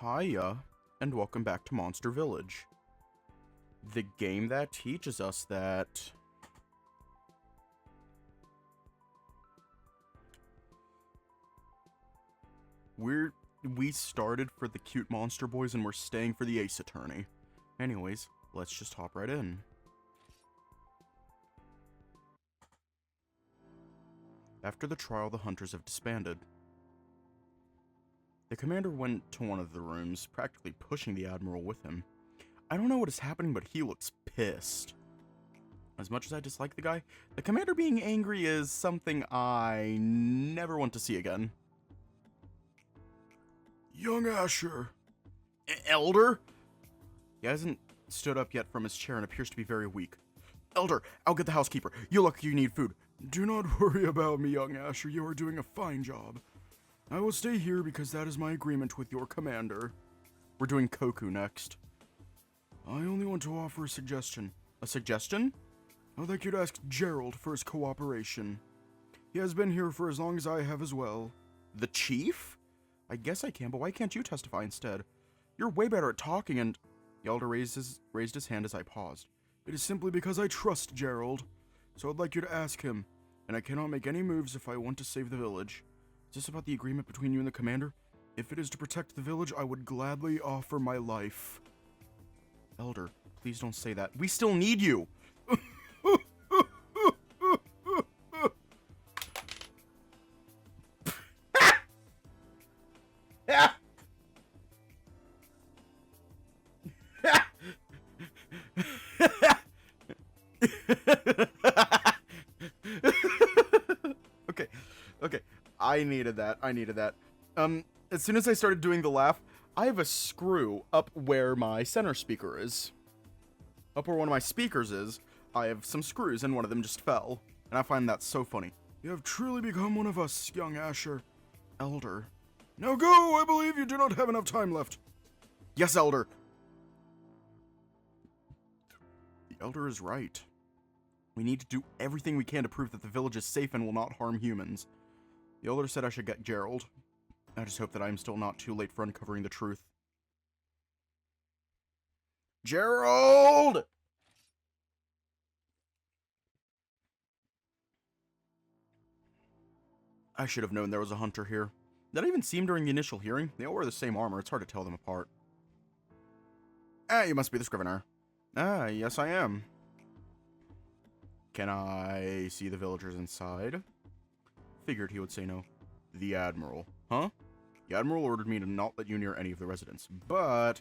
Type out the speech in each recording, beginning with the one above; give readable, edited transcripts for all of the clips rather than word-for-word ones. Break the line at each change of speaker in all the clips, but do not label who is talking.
Hiya, and welcome back to Monster Village. The game that teaches us that we started for the cute monster boys and we're staying for the ace attorney. Anyways, let's just hop right in. After the trial, the hunters have disbanded. The commander went to one of the rooms, practically pushing the admiral with him. I don't know what is happening, but he looks pissed. As much as I dislike the guy, the commander being angry is something I never want to see again. Young Asher. Elder? He hasn't stood up yet from his chair and appears to be very weak. Elder, I'll get the housekeeper. You look, you need food. Do not worry about me, young Asher. You are doing a fine job. I will stay here because that is my agreement with your commander. We're doing Koku next. I only want to offer a suggestion. A suggestion? I'd like you to ask Gerald for his cooperation. He has been here for as long as I have as well. The chief? I guess I can, but why can't you testify instead? You're way better at talking and... The elder raised his hand as I paused. It is simply because I trust Gerald. So I'd like you to ask him. And I cannot make any moves if I want to save the village. Is this about the agreement between you and the commander? If it is to protect the village, I would gladly offer my life. Elder, please don't say that. We still need you! Okay. I needed that. As soon as I started doing the laugh, I have a screw up where my center speaker is. Up where one of my speakers is, I have some screws and one of them just fell. And I find that so funny. You have truly become one of us, young Asher. Elder. Now go! I believe you do not have enough time left. Yes, Elder. The Elder is right. We need to do everything we can to prove that the village is safe and will not harm humans. The Elder said I should get Gerald. I just hope that I am still not too late for uncovering the truth. Gerald! I should have known there was a hunter here. Did I even see him during the initial hearing? They all wear the same armor. It's hard to tell them apart. Ah, you must be the scrivener. Ah, yes I am. Can I see the villagers inside? Figured he would say no. The Admiral. Huh? The Admiral ordered me to not let you near any of the residents. But...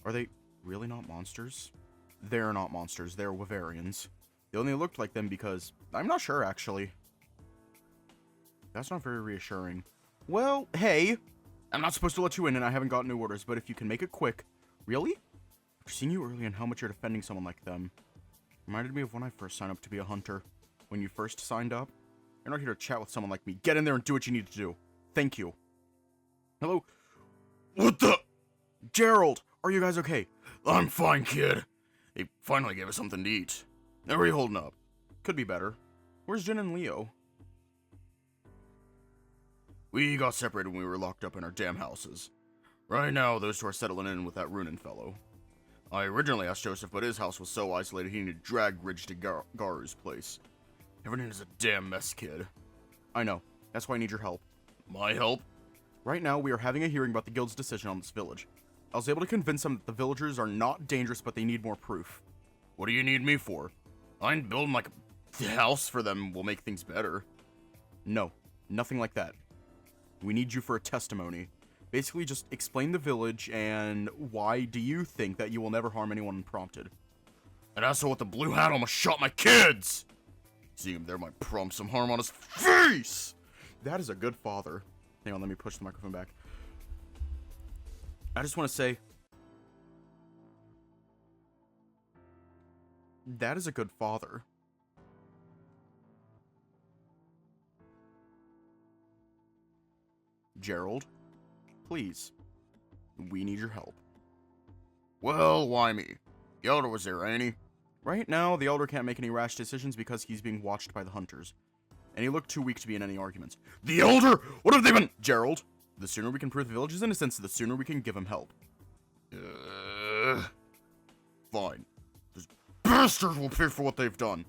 Are they really not monsters? They're not monsters. They're Wavarians. They only looked like them because... I'm not sure, actually. That's not very reassuring. Well, hey! I'm not supposed to let you in and I haven't gotten new orders, but if you can make it quick... Really? I've seen you early and how much you're defending someone like them. Reminded me of when I first signed up to be a hunter. When you first signed up. You're not here to chat with someone like me. Get in there and do what you need to do. Thank you. Hello? What the? Gerald, are you guys okay? I'm fine, kid. They finally gave us something to eat. How are you holding up? Could be better. Where's Jen and Leo? We got separated when we were locked up in our damn houses. Right now, those two are settling in with that Runin fellow. I originally asked Joseph, but his house was so isolated he needed to drag Ridge to Garu's place. Everything is a damn mess, kid. I know. That's why I need your help. My help? Right now, we are having a hearing about the guild's decision on this village. I was able to convince them that the villagers are not dangerous, but they need more proof. What do you need me for? I'm building like a house for them will make things better. No, nothing like that. We need you for a testimony. Basically, just explain the village and why do you think that you will never harm anyone unprompted. An asshole with the blue hat almost shot my kids! Seeing him there might prompt some harm on his face! That is a good father. Hang on, let me push the microphone back. I just want to say... That is a good father. Gerald, please. We need your help. Well, why me? The Elder was there, ain't he? Right now, the Elder can't make any rash decisions because he's being watched by the hunters. And he looked too weak to be in any arguments. The Elder? What have they been— Gerald, The sooner we can prove the village's innocence, the sooner we can give him help. Fine. Those bastards will pay for what they've done.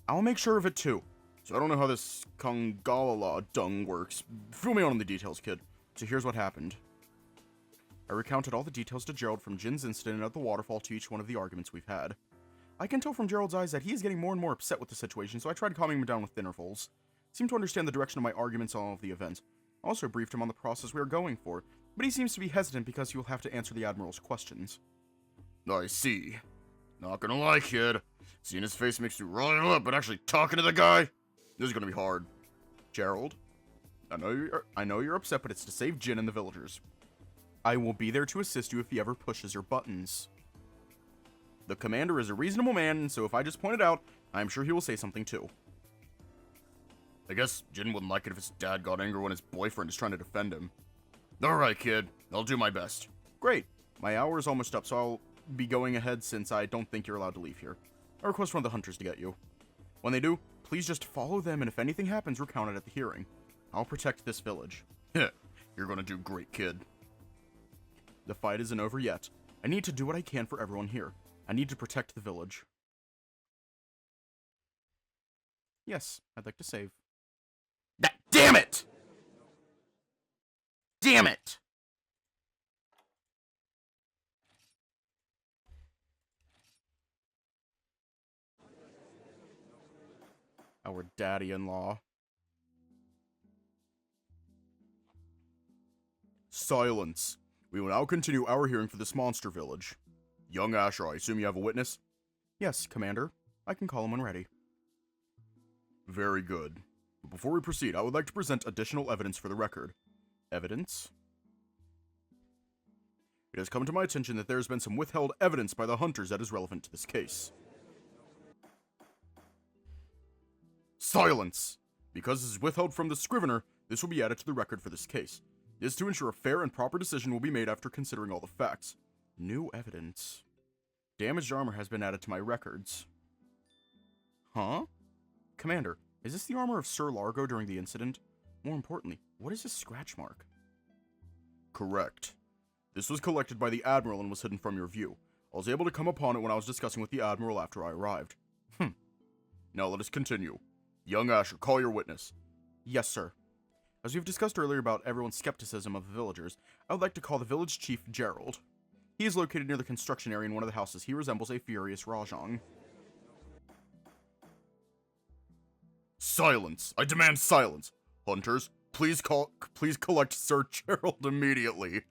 I'll make sure of it too. So I don't know how this Kongala dung works. Fill me on the details, kid. So here's what happened. I recounted all the details to Gerald from Jin's incident at the waterfall to each one of the arguments we've had. I can tell from Gerald's eyes that he is getting more and more upset with the situation, so I tried calming him down with intervals. He seemed to understand the direction of my arguments on all of the events. I also briefed him on the process we are going for, but he seems to be hesitant because he will have to answer the Admiral's questions. I see. Not gonna lie, kid. Seeing his face makes you rile up, but actually talking to the guy? This is gonna be hard. Gerald, I know you're upset, but it's to save Jin and the villagers. I will be there to assist you if he ever pushes your buttons. The commander is a reasonable man, and so if I just point it out, I'm sure he will say something too. I guess Jin wouldn't like it if his dad got angry when his boyfriend is trying to defend him. Alright, kid. I'll do my best. Great. My hour is almost up, so I'll be going ahead since I don't think you're allowed to leave here. I request one of the hunters to get you. When they do, please just follow them, and if anything happens, recount it at the hearing. I'll protect this village. Heh. You're gonna do great, kid. The fight isn't over yet. I need to do what I can for everyone here. I need to protect the village. Yes, I'd like to save. Damn it! Damn it! Our daddy-in-law. Silence. We will now continue our hearing for this monster village. Young Asher, I assume you have a witness? Yes, Commander. I can call him when ready. Very good. But before we proceed, I would like to present additional evidence for the record. Evidence? It has come to my attention that there has been some withheld evidence by the hunters that is relevant to this case. Silence! Because this is withheld from the scrivener, this will be added to the record for this case. This is to ensure a fair and proper decision will be made after considering all the facts. New evidence. Damaged armor has been added to my records. Huh? Commander, is this the armor of Sir Largo during the incident? More importantly, what is this scratch mark? Correct. This was collected by the Admiral and was hidden from your view. I was able to come upon it when I was discussing with the Admiral after I arrived. Now let us continue. Young Asher, call your witness. Yes, sir. As we've discussed earlier about everyone's skepticism of the villagers, I would like to call the village chief Gerald. He is located near the construction area in one of the houses. He resembles a furious Rajang. Silence! I demand silence! Hunters, please collect Sir Gerald immediately.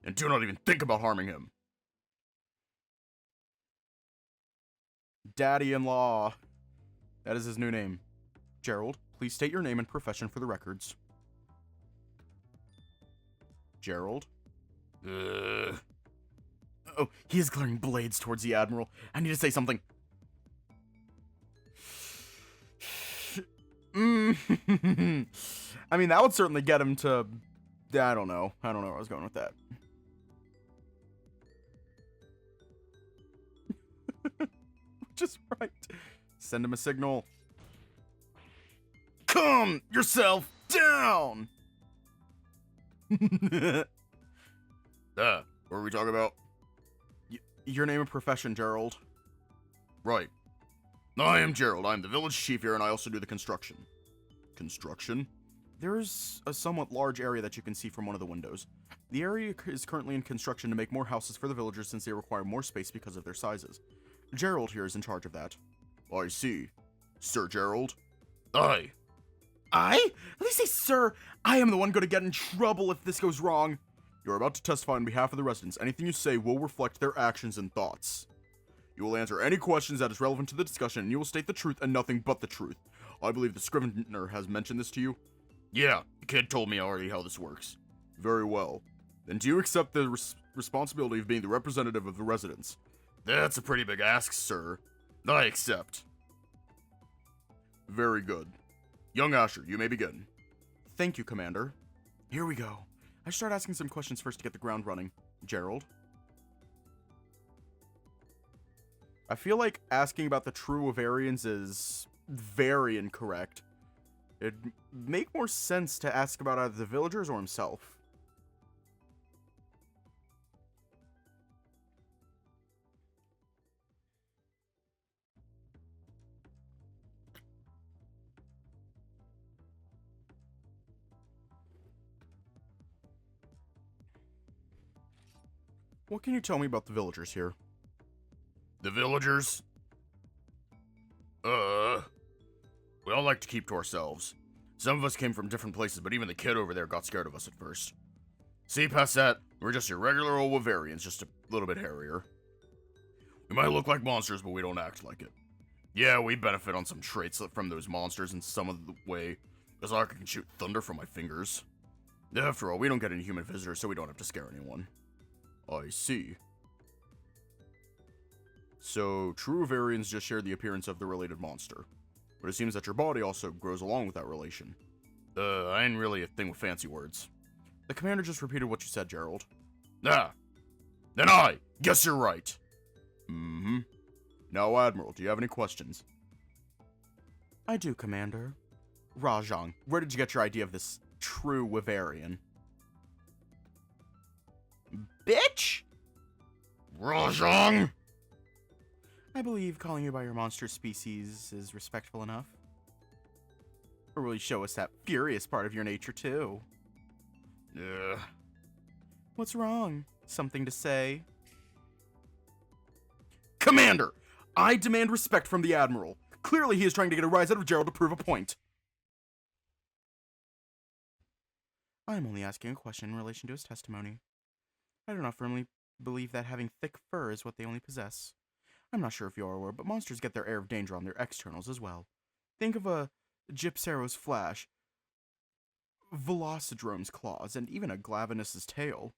And do not even think about harming him. Daddy-in-law. That is his new name. Gerald, please state your name and profession for the records. Gerald? Oh, he is glaring blades towards the Admiral. I need to say something. I mean, that would certainly get him to... I don't know where I was going with that. Just right. Send him a signal. Calm yourself down! What were we talking about? Your name and profession, Gerald. Right. I am Gerald. I am the village chief here, and I also do the construction. Construction? There's a somewhat large area that you can see from one of the windows. The area is currently in construction to make more houses for the villagers since they require more space because of their sizes. Gerald here is in charge of that. I see. Sir Gerald? Aye. I? At least say sir. I am the one going to get in trouble if this goes wrong. You're about to testify on behalf of the residents. Anything you say will reflect their actions and thoughts. You will answer any questions that is relevant to the discussion, and you will state the truth and nothing but the truth. I believe the scrivener has mentioned this to you. Yeah, the kid told me already how this works. Very well. Then do you accept the responsibility of being the representative of the residents? That's a pretty big ask, sir. I accept. Very good. Young Asher, you may begin. Thank you, Commander. Here we go. I should start asking some questions first to get the ground running. Gerald? I feel like asking about the true Ovarians is very incorrect. It'd make more sense to ask about either the villagers or himself. What can you tell me about the villagers here? The villagers? We all like to keep to ourselves. Some of us came from different places, but even the kid over there got scared of us at first. See, past that, we're just your regular old Wavarians, just a little bit hairier. We might look like monsters, but we don't act like it. Yeah, we benefit on some traits from those monsters in some of the way, as I can shoot thunder from my fingers. After all, we don't get any human visitors, so we don't have to scare anyone. I see. So, true Wavarians just share the appearance of the related monster. But it seems that your body also grows along with that relation. I ain't really a thing with fancy words. The commander just repeated what you said, Gerald. Ah! Then I guess you're right. Mm-hmm. Now, Admiral, do you have any questions? I do, Commander. Rajang, where did you get your idea of this true Wavarian? Bitch! Rajang! I believe calling you by your monster species is respectful enough. Or will you show us that furious part of your nature, too? What's wrong? Something to say? Commander! I demand respect from the Admiral. Clearly he is trying to get a rise out of Gerald to prove a point. I am only asking a question in relation to his testimony. I do not firmly believe that having thick fur is what they only possess. I'm not sure if you are aware, but monsters get their air of danger on their externals as well. Think of a Gypcero's flash, Velocidrome's claws, and even a Glavenus's tail.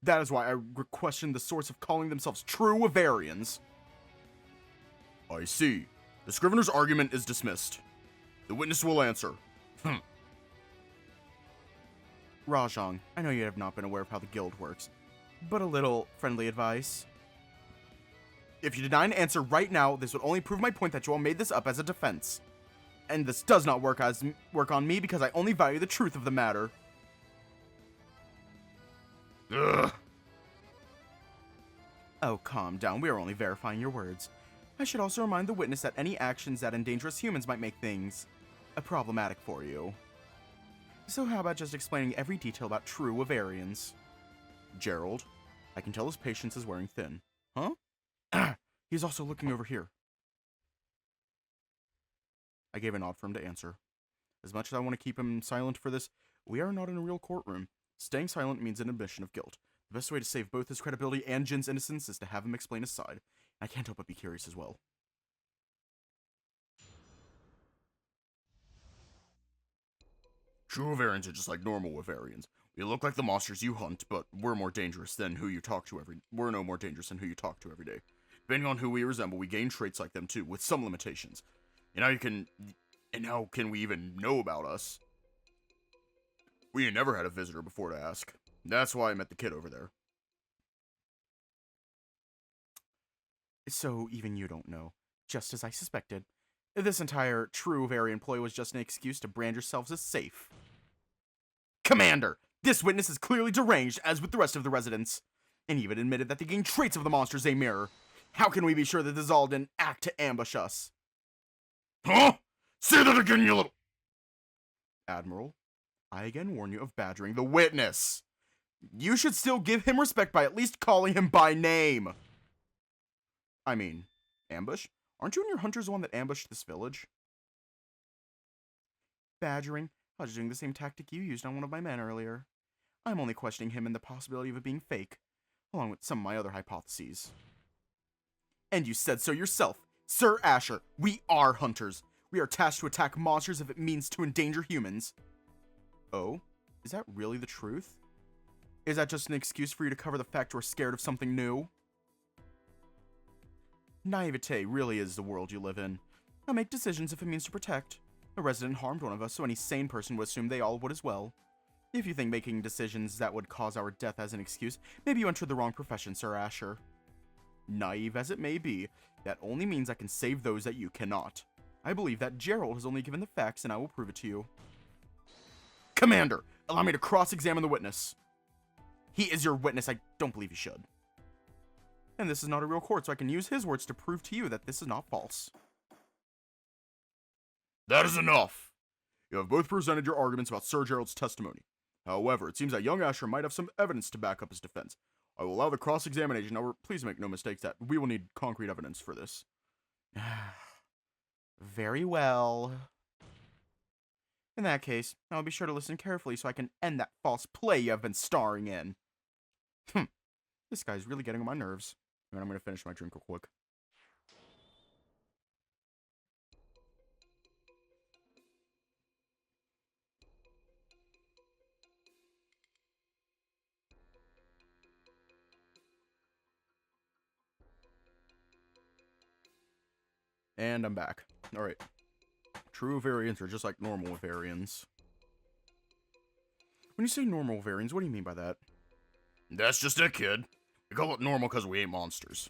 That is why I question the source of calling themselves true Wavarians. I see. The Scrivener's argument is dismissed. The witness will answer. Rajang, I know you have not been aware of how the guild works, but a little friendly advice. If you deny an answer right now, this would only prove my point that you all made this up as a defense. And this does not work on me because I only value the truth of the matter. Ugh. Oh, calm down. We are only verifying your words. I should also remind the witness that any actions that endanger us humans might make things problematic for you. So how about just explaining every detail about true Wavarians? Gerald, I can tell his patience is wearing thin. Huh? He's also looking over here. I gave a nod for him to answer. As much as I want to keep him silent for this, we are not in a real courtroom. Staying silent means an admission of guilt. The best way to save both his credibility and Jin's innocence is to have him explain his side. I can't help but be curious as well. True Wavarians are just like normal Wavarians. We look like the monsters you hunt, but we're more dangerous than who you talk to We're no more dangerous than who you talk to every day. Depending on who we resemble, we gain traits like them too, with some limitations. And how can we even know about us? We ain't never had a visitor before to ask. That's why I met the kid over there. So even you don't know. Just as I suspected. This entire true Wavarian ploy was just an excuse to brand yourselves as safe. Commander! This witness is clearly deranged, as with the rest of the residents. And even admitted that they gain traits of the monsters they mirror. How can we be sure that this is all an act to ambush us? Huh? Say that again, you little... Admiral, I again warn you of badgering the witness. You should still give him respect by at least calling him by name. I mean, ambush? Aren't you and your hunters the one that ambushed this village? Badgering? I was doing the same tactic you used on one of my men earlier. I'm only questioning him and the possibility of it being fake, along with some of my other hypotheses. And you said so yourself. Sir Asher, we are hunters. We are tasked to attack monsters if it means to endanger humans. Oh? Is that really the truth? Is that just an excuse for you to cover the fact we're scared of something new? Naivete really is the world you live in. I make decisions if it means to protect. A resident harmed one of us, so any sane person would assume they all would as well. If you think making decisions that would cause our death as an excuse, maybe you entered the wrong profession, Sir Asher. Naive as it may be, that only means I can save those that you cannot. I believe that Gerald has only given the facts, and I will prove it to you. Commander, allow me to cross-examine the witness. He is your witness. I don't believe you should. And this is not a real court, so I can use his words to prove to you that this is not false. That is enough. You have both presented your arguments about Sir Gerald's testimony. However, it seems that young Asher might have some evidence to back up his defense. I will allow the cross-examination. However, please make no mistakes that we will need concrete evidence for this. Very well. In that case, I'll be sure to listen carefully so I can end that false play you have been starring in. This guy's really getting on my nerves. And I'm going to finish my drink real quick. And I'm back. Alright. True variants are just like normal variants. When you say normal variants, what do you mean by that? That's just it, kid. We call it normal because we ain't monsters.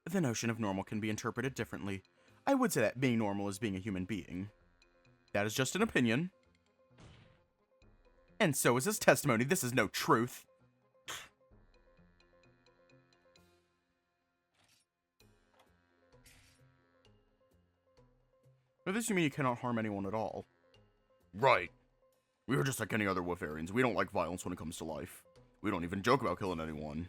The notion of normal can be interpreted differently. I would say that being normal is being a human being. That is just an opinion. And so is his testimony. This is no truth. By this you mean you cannot harm anyone at all? Right. We are just like any other Wolfarians. We don't like violence when it comes to life. We don't even joke about killing anyone.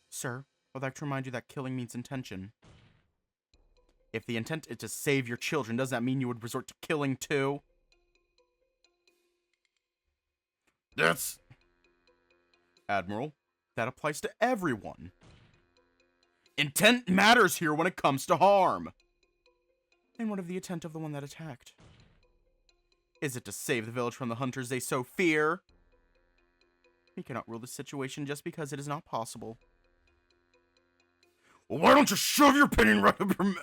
Sir, I'd like to remind you that killing means intention. If the intent is to save your children, does that mean you would resort to killing too? That's... Admiral, that applies to everyone. Intent matters here when it comes to harm. And what of the intent of the one that attacked? Is it to save the village from the hunters they so fear? We cannot rule the situation just because it is not possible. Well, why don't you shove your opinion right up your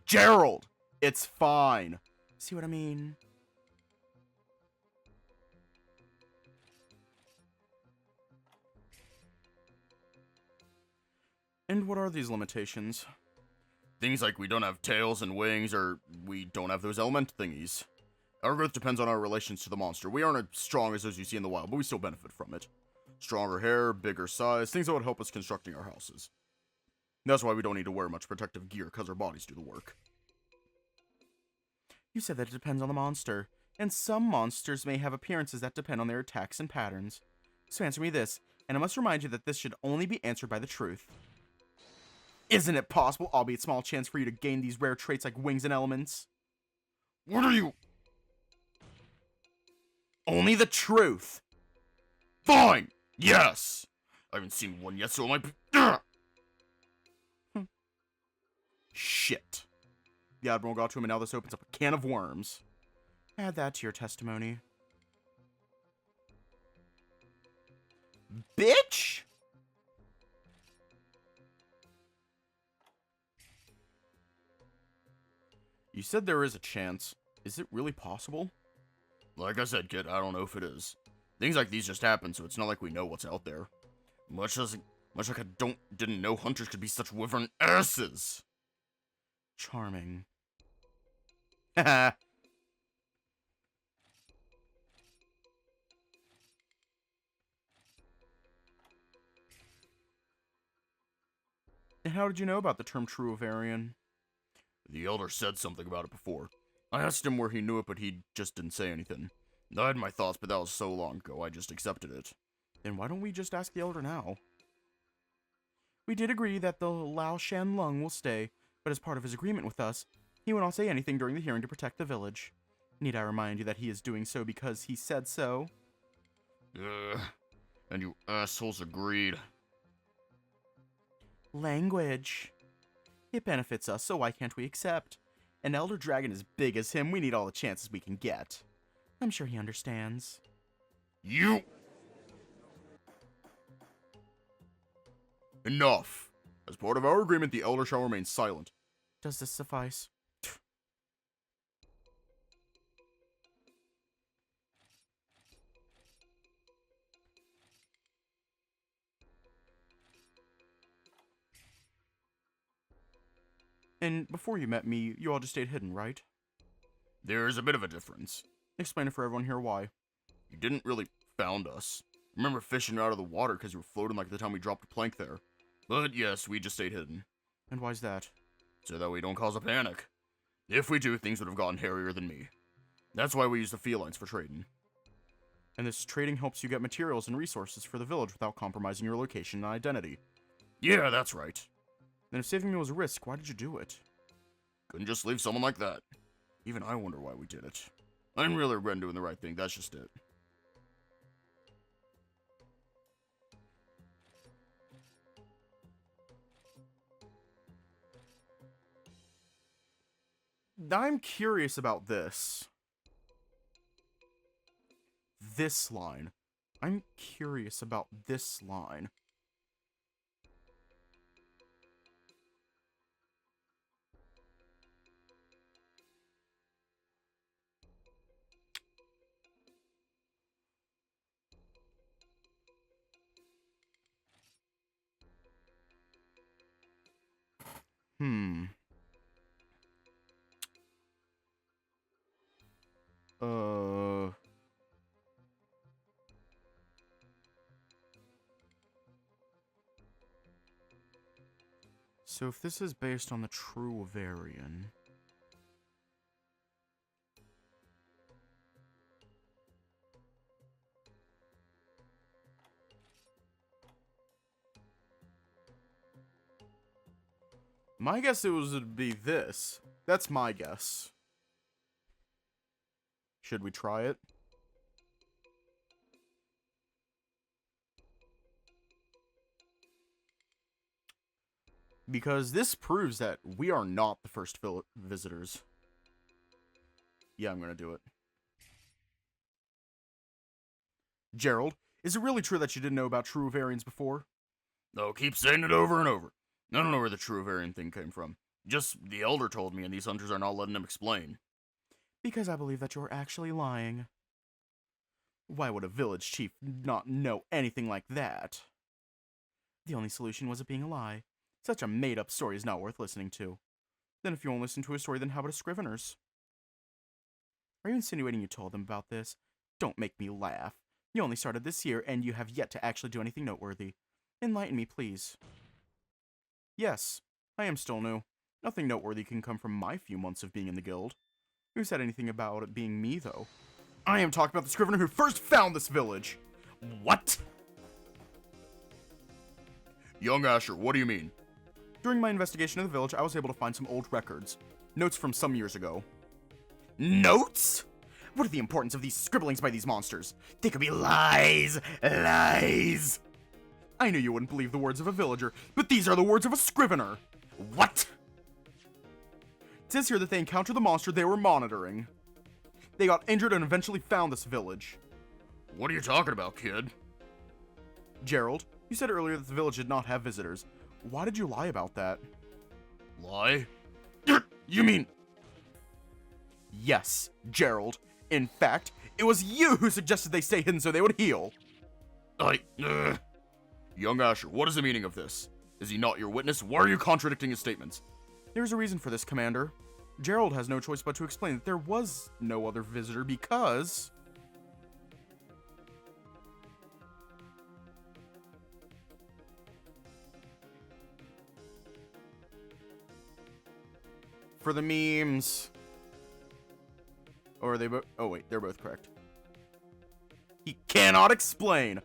Gerald! It's fine. See what I mean? And what are these limitations? Things like we don't have tails and wings, or we don't have those element thingies. Our growth depends on our relations to the monster. We aren't as strong as those you see in the wild, but we still benefit from it. Stronger hair, bigger size, things that would help us constructing our houses. That's why we don't need to wear much protective gear, because our bodies do the work. You said that it depends on the monster, and some monsters may have appearances that depend on their attacks and patterns. So answer me this, and I must remind you that this should only be answered by the truth. Isn't it possible, albeit small chance, for you to gain these rare traits like wings and elements? What are you... Only the truth. Fine! Yes! I haven't seen one yet, so it might be... Shit. The Admiral got to him, and now this opens up a can of worms. Add that to your testimony. Bitch! You said there is a chance. Is it really possible? Like I said, kid, I don't know if it is. Things like these just happen, so it's not like we know what's out there. Much like I didn't know hunters could be such wyvern asses. Charming. Haha. And how did you know about the term true ovarian? The elder said something about it before. I asked him where he knew it, but he just didn't say anything. I had my thoughts, but that was so long ago, I just accepted it. Then why don't we just ask the elder now? We did agree that the Lao Shan Lung will stay, but as part of his agreement with us, he will not say anything during the hearing to protect the village. Need I remind you that he is doing so because he said so? And you assholes agreed. Language. It benefits us, so why can't we accept? An elder dragon as big as him, we need all the chances we can get. I'm sure he understands. You... Enough. As part of our agreement, the elder shall remain silent. Does this suffice? And before you met me, you all just stayed hidden, right? There's a bit of a difference. Explain it for everyone here why. You didn't really found us. Remember fishing out of the water because you were floating like the time we dropped a plank there. But yes, we just stayed hidden. And why's that? So that we don't cause a panic. If we do, things would have gotten hairier than me. That's why we use the felines for trading. And this trading helps you get materials and resources for the village without compromising your location and identity. Yeah, that's right. Then if saving me was a risk, why did you do it? Couldn't just leave someone like that. Even I wonder why we did it. I didn't really regret doing the right thing, that's just it. I'm curious about this. This line. I'm curious about this line. So if this is based on the true Varian... My guess would be this. That's my guess. Should we try it? Because this proves that we are not the first visitors. Yeah, I'm gonna do it. Gerald, is it really true that you didn't know about true Varians before? No, keep saying it over and over. I don't know where the true Varian thing came from. Just the Elder told me, and these hunters are not letting him explain. Because I believe that you're actually lying. Why would a village chief not know anything like that? The only solution was it being a lie. Such a made-up story is not worth listening to. Then if you won't listen to a story, then how about a Scrivener's? Are you insinuating you told them about this? Don't make me laugh. You only started this year, and you have yet to actually do anything noteworthy. Enlighten me, please. Yes, I am still new. Nothing noteworthy can come from my few months of being in the guild. Who said anything about it being me, though? I am talking about the Scrivener who first found this village! What? Young Asher, what do you mean? During my investigation of the village, I was able to find some old records. Notes from some years ago. Notes? What are the importance of these scribblings by these monsters? They could be lies! Lies! I knew you wouldn't believe the words of a villager, but these are the words of a Scrivener! What? It says here that they encountered the monster they were monitoring. They got injured and eventually found this village. What are you talking about, kid? Gerald, you said earlier that the village did not have visitors. Why did you lie about that? Lie? You mean... Yes, Gerald. In fact, it was you who suggested they stay hidden so they would heal. Young Asher, what is the meaning of this? Is he not your witness? Why are you contradicting his statements? There's a reason for this, Commander. Gerald has no choice but to explain that there was no other visitor because... For the memes. Or are they both... Oh, wait, they're both correct. He cannot explain.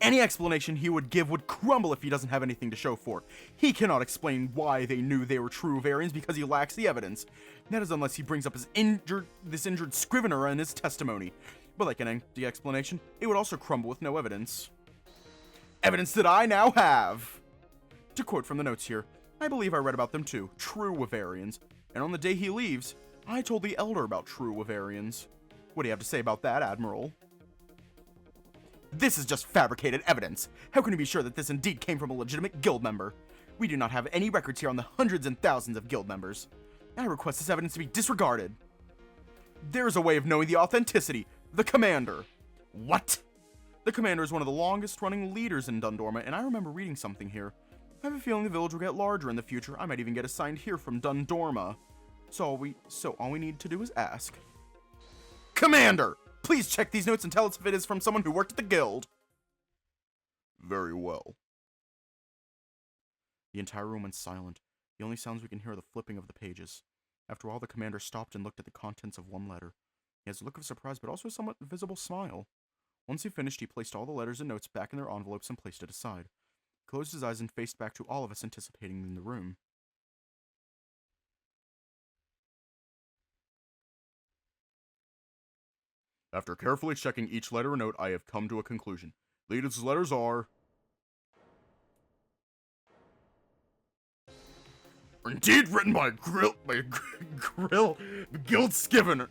Any explanation he would give would crumble if he doesn't have anything to show for it. He cannot explain why they knew they were true Varians because he lacks the evidence. That is unless he brings up this injured Scrivener in his testimony. But like an empty explanation, it would also crumble with no evidence. Evidence that I now have! To quote from the notes here, I believe I read about them too, true Varians. And on the day he leaves, I told the Elder about true Varians. What do you have to say about that, Admiral? This is just fabricated evidence. How can you be sure that this indeed came from a legitimate guild member? We do not have any records here on the hundreds and thousands of guild members. I request this evidence to be disregarded. There is a way of knowing the authenticity. The Commander. What? The Commander is one of the longest running leaders in Dundorma, and I remember reading something here. I have a feeling the village will get larger in the future. I might even get assigned here from Dundorma. So all we need to do is ask. Commander! Please check these notes and tell us if it is from someone who worked at the guild. Very well. The entire room went silent. The only sounds we can hear are the flipping of the pages. After a while, the commander stopped and looked at the contents of one letter. He has a look of surprise, but also a somewhat visible smile. Once he finished, he placed all the letters and notes back in their envelopes and placed it aside. He closed his eyes and faced back to all of us anticipating in the room. After carefully checking each letter and note, I have come to a conclusion. These letters are... indeed written by Guild Scrivener.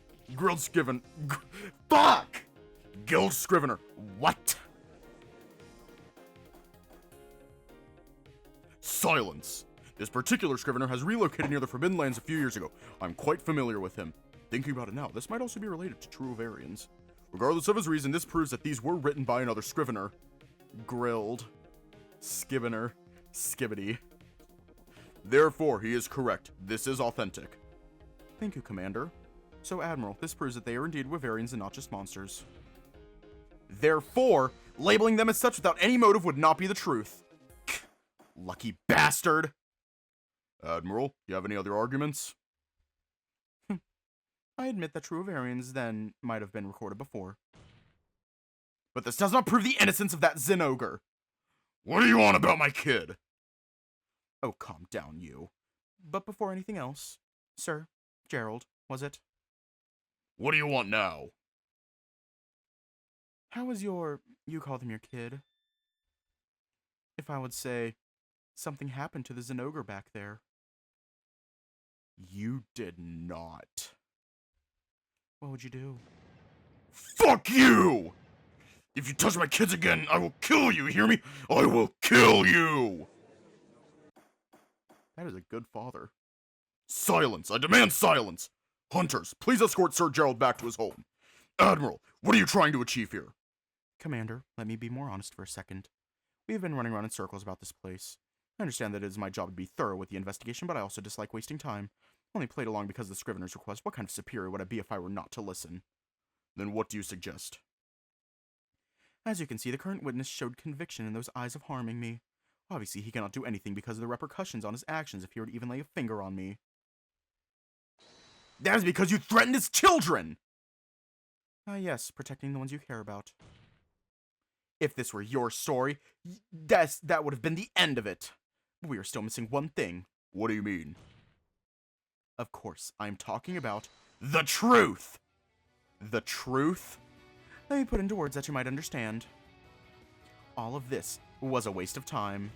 Fuck! Guild Scrivener. What? Silence. This particular Scrivener has relocated near the Forbidden Lands a few years ago. I'm quite familiar with him. Thinking about it now, this might also be related to true Ovarians. Regardless of his reason, this proves that these were written by another Scrivener. Grilled. Skivener. Skibbity. Therefore, he is correct. This is authentic. Thank you, Commander. So, Admiral, this proves that they are indeed Wyverians and not just monsters. Therefore, labeling them as such without any motive would not be the truth. Lucky bastard! Admiral, you have any other arguments? I admit that true Wyverians then might have been recorded before. But this does not prove the innocence of that Zinogre. What do you want about my kid? Oh, calm down, you. But before anything else, Sir, Gerald, was it? What do you want now? How was you called him your kid? If I would say, something happened to the Zinogre back there. You did not. What would you do? Fuck you! If you touch my kids again, I will kill you, hear me? I will kill you! That is a good father. Silence! I demand silence! Hunters, please escort Sir Gerald back to his home. Admiral, what are you trying to achieve here? Commander, let me be more honest for a second. We have been running around in circles about this place. I understand that it is my job to be thorough with the investigation, but I also dislike wasting time. I only played along because of the Scrivener's request. What kind of superior would I be if I were not to listen? Then what do you suggest? As you can see, the current witness showed conviction in those eyes of harming me. Obviously, he cannot do anything because of the repercussions on his actions if he were to even lay a finger on me. That is because you threatened his children! Yes, protecting the ones you care about. If this were your story, that would have been the end of it. But we are still missing one thing. What do you mean? Of course, I'm talking about the truth! The truth? Let me put into words that you might understand. All of this was a waste of time.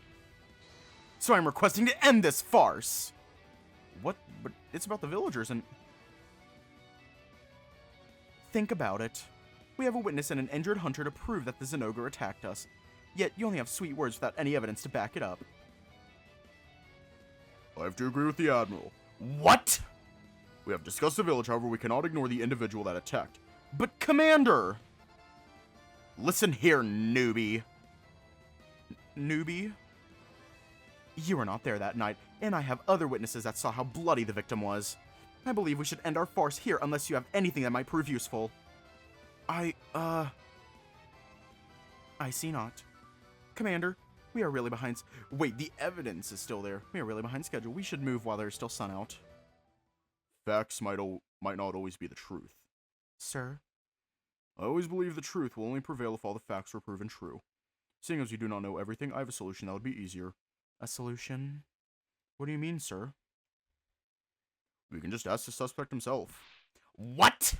So I'm requesting to end this farce! What? But it's about the villagers and... Think about it. We have a witness and an injured hunter to prove that the Zinogre attacked us. Yet you only have sweet words without any evidence to back it up. I have to agree with the Admiral. What? We have discussed the village, however we cannot ignore the individual that attacked. But Commander! Listen here, newbie. Newbie? You were not there that night, and I have other witnesses that saw how bloody the victim was. I believe we should end our farce here unless you have anything that might prove useful. I see not. Commander, we are really behind... Wait, the evidence is still there. We are really behind schedule. We should move while there's still sun out. Facts might not always be the truth. Sir? I always believe the truth will only prevail if all the facts were proven true. Seeing as you do not know everything, I have a solution that would be easier. A solution? What do you mean, sir? We can just ask the suspect himself. What?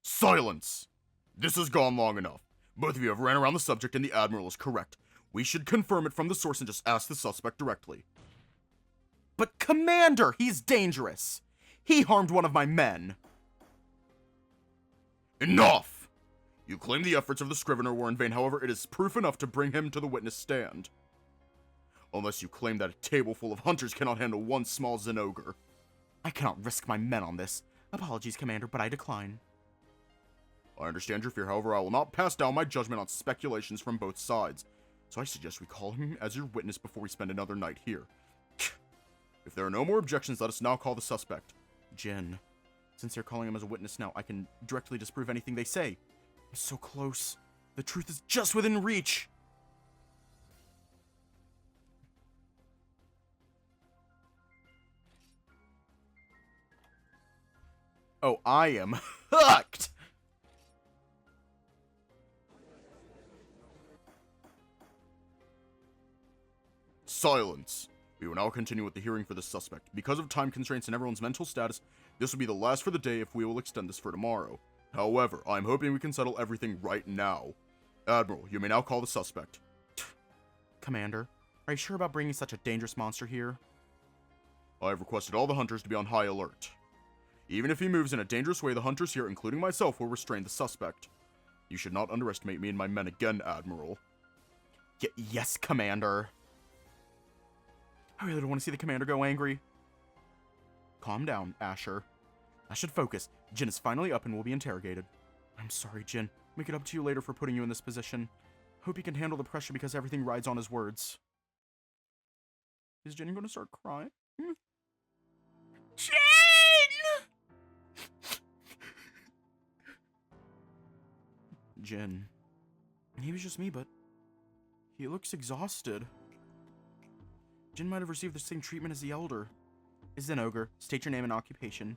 Silence! This has gone long enough. Both of you have ran around the subject and the Admiral is correct. We should confirm it from the source and just ask the suspect directly. But Commander, he's dangerous! He harmed one of my men! Enough! You claim the efforts of the Scrivener were in vain, however, it is proof enough to bring him to the witness stand. Unless you claim that a table full of hunters cannot handle one small Zinogre. I cannot risk my men on this. Apologies, Commander, but I decline. I understand your fear, however, I will not pass down my judgment on speculations from both sides. So I suggest we call him as your witness before we spend another night here. If there are no more objections, let us now call the suspect. Jin, since they're calling him as a witness now, I can directly disprove anything they say. I'm so close. The truth is just within reach. Oh, I am hooked! Silence. We will now continue with the hearing for the suspect. Because of time constraints and everyone's mental status, this will be the last for the day if we will extend this for tomorrow. However, I'm hoping we can settle everything right now. Admiral, you may now call the suspect. Commander, are you sure about bringing such a dangerous monster here? I have requested all the hunters to be on high alert. Even if he moves in a dangerous way, the hunters here, including myself, will restrain the suspect. You should not underestimate me and my men again, Admiral. Yes, Commander. I really don't want to see the commander go angry. Calm down, Asher. I should focus. Jin is finally up and will be interrogated. I'm sorry, Jin. Make it up to you later for putting you in this position. Hope he can handle the pressure because everything rides on his words. Is Jin going to start crying? Jin! Jin. He was just me, but he looks exhausted. Jin might have received the same treatment as the Elder. Zenogre. State your name and occupation.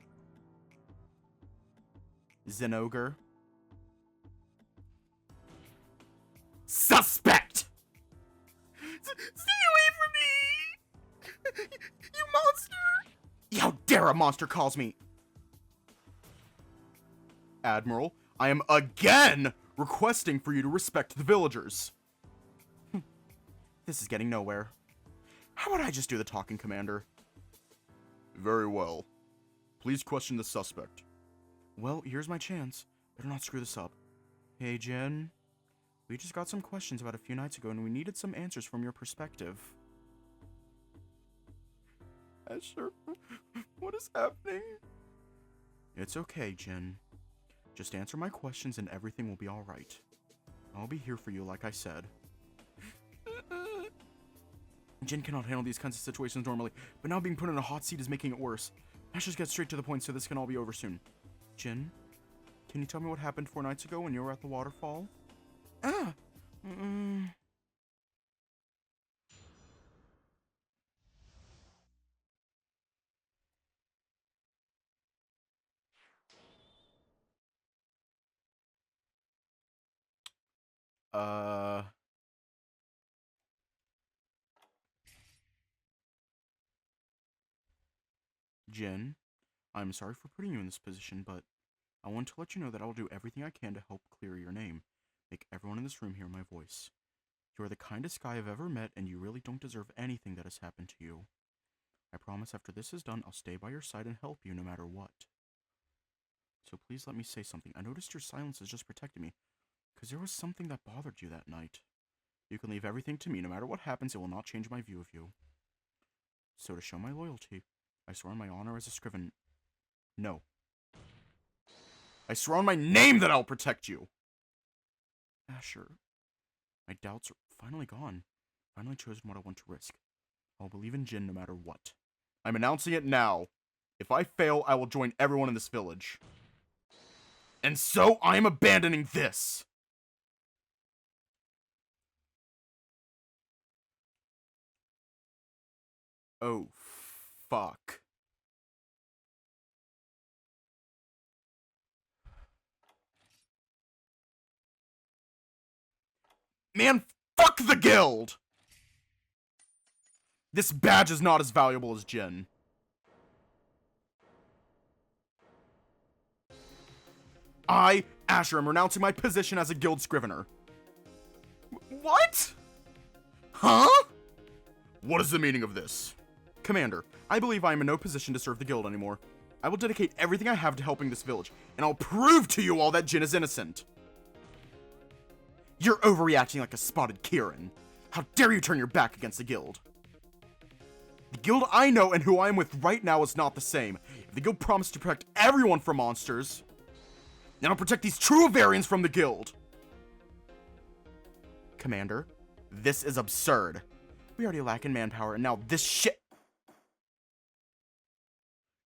Zenogre. Suspect! Stay away from me! You monster! How dare a monster calls me? Admiral, I am again requesting for you to respect the villagers. This is getting nowhere. How about I just do the talking, Commander? Very well. Please question the suspect. Well, here's my chance. Better not screw this up. Hey, Jin. We just got some questions about a few nights ago, and we needed some answers from your perspective. Asher, what is happening? It's okay, Jin. Just answer my questions and everything will be alright. I'll be here for you, like I said. Jin cannot handle these kinds of situations normally, but now being put in a hot seat is making it worse. Let's just get straight to the point so this can all be over soon. Jin, can you tell me what happened 4 nights ago when you were at the waterfall? Jin, I'm sorry for putting you in this position, but I want to let you know that I will do everything I can to help clear your name. Make everyone in this room hear my voice. You are the kindest guy I've ever met, and you really don't deserve anything that has happened to you. I promise after this is done, I'll stay by your side and help you no matter what. So please let me say something. I noticed your silence has just protected me, because there was something that bothered you that night. You can leave everything to me. No matter what happens, it will not change my view of you. So to show my loyalty, I swear on my honor as a Scriven... No. I swear on my name that I'll protect you! Asher, my doubts are finally gone. Finally chosen what I want to risk. I'll believe in Jin no matter what. I'm announcing it now. If I fail, I will join everyone in this village. And so I am abandoning this! Oh, fuck. Man, fuck the guild! This badge is not as valuable as Jin. I, Asher, am renouncing my position as a guild scrivener. What? Huh? What is the meaning of this? Commander, I believe I am in no position to serve the guild anymore. I will dedicate everything I have to helping this village, and I'll prove to you all that Jin is innocent. You're overreacting like a spotted Kieran. How dare you turn your back against the guild? The guild I know and who I am with right now is not the same. If the guild promised to protect everyone from monsters, and I'll protect these true variants from the guild. Commander, this is absurd. We already lack in manpower, and now this shit.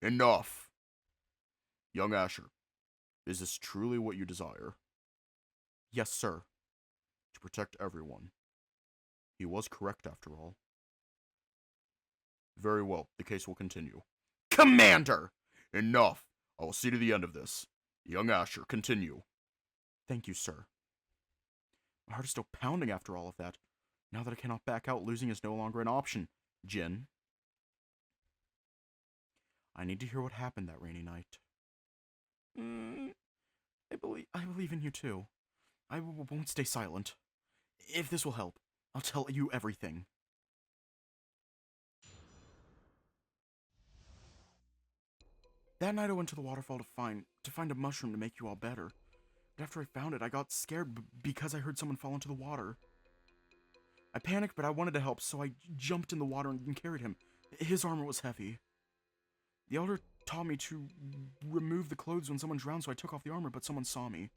Enough. Young Asher, is this truly what you desire? Yes, sir. To protect everyone. He was correct after all. Very well, the case will continue. Commander! Enough! I will see to the end of this. Young Asher, continue. Thank you, sir. My heart is still pounding after all of that. Now that I cannot back out, losing is no longer an option. Jin. I need to hear what happened that rainy night. I believe in you too. I won't stay silent. If this will help, I'll tell you everything. That night I went to the waterfall to find a mushroom to make you all better. But after I found it, I got scared because I heard someone fall into the water. I panicked, but I wanted to help, so I jumped in the water and carried him. His armor was heavy. The elder taught me to remove the clothes when someone drowned, so I took off the armor, but someone saw me.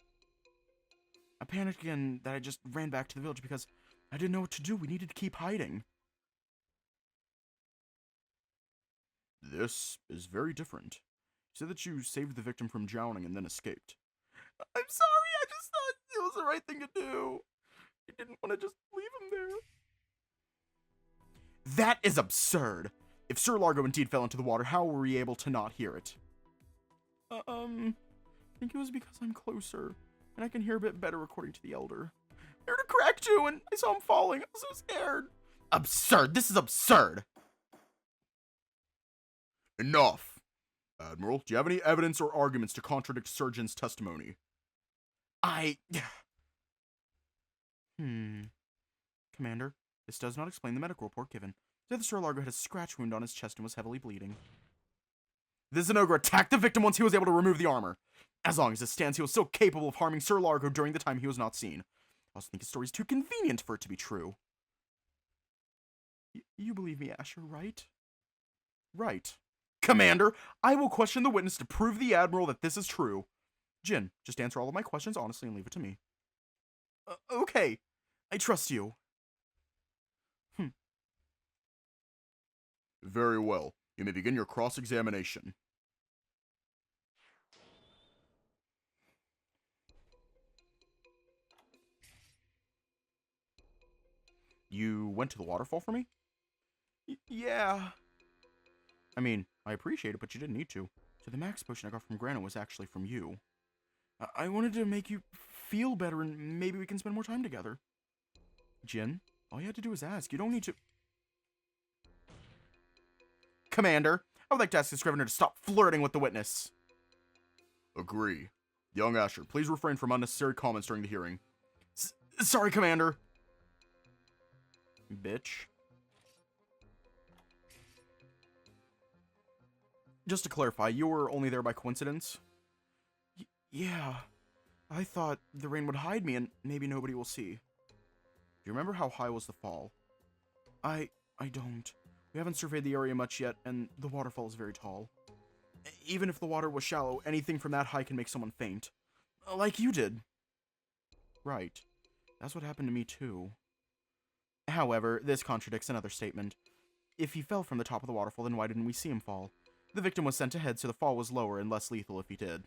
I panicked again that I just ran back to the village because I didn't know what to do. We needed to keep hiding. This is very different. You said that you saved the victim from drowning and then escaped. I'm sorry, I just thought it was the right thing to do. I didn't want to just leave him there. That is absurd. If Sir Largo indeed fell into the water, how were we able to not hear it? I think it was because I'm closer, and I can hear a bit better according to the elder. I heard a crack too, and I saw him falling. I was so scared. Absurd. This is absurd. Enough. Admiral, do you have any evidence or arguments to contradict Surgeon's testimony? Commander, this does not explain the medical report given. Said the Sir Largo had a scratch wound on his chest and was heavily bleeding. This Zinogre attacked the victim once he was able to remove the armor. As long as it stands, he was still capable of harming Sir Largo during the time he was not seen. I also think his story is too convenient for it to be true. You believe me, Asher, right? Right. Commander, I will question the witness to prove the Admiral that this is true. Jin, just answer all of my questions honestly and leave it to me. Okay. I trust you. Very well. You may begin your cross-examination. You went to the waterfall for me? Yeah. I mean, I appreciate it, but you didn't need to. So the max potion I got from Grana was actually from you. I wanted to make you feel better and maybe we can spend more time together. Jin, all you had to do was ask. You don't need to... Commander, I would like to ask the Scrivener to stop flirting with the witness. Agree. Young Asher, please refrain from unnecessary comments during the hearing. Sorry, Commander. Bitch. Just to clarify, you were only there by coincidence? Yeah. I thought the rain would hide me and maybe nobody will see. Do you remember how high was the fall? I don't. We haven't surveyed the area much yet, and the waterfall is very tall. Even if the water was shallow, anything from that high can make someone faint. Like you did. Right. That's what happened to me too. However, this contradicts another statement. If he fell from the top of the waterfall, then why didn't we see him fall? The victim was sent ahead, so the fall was lower and less lethal if he did.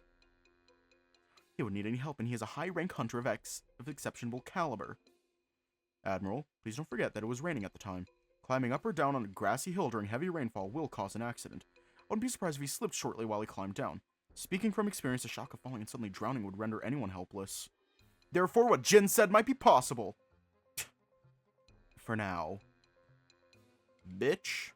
He wouldn't need any help, and he is a high-rank hunter of exceptional caliber. Admiral, please don't forget that it was raining at the time. Climbing up or down on a grassy hill during heavy rainfall will cause an accident. I wouldn't be surprised if he slipped shortly while he climbed down. Speaking from experience, the shock of falling and suddenly drowning would render anyone helpless. Therefore, what Jin said might be possible. For now. Bitch.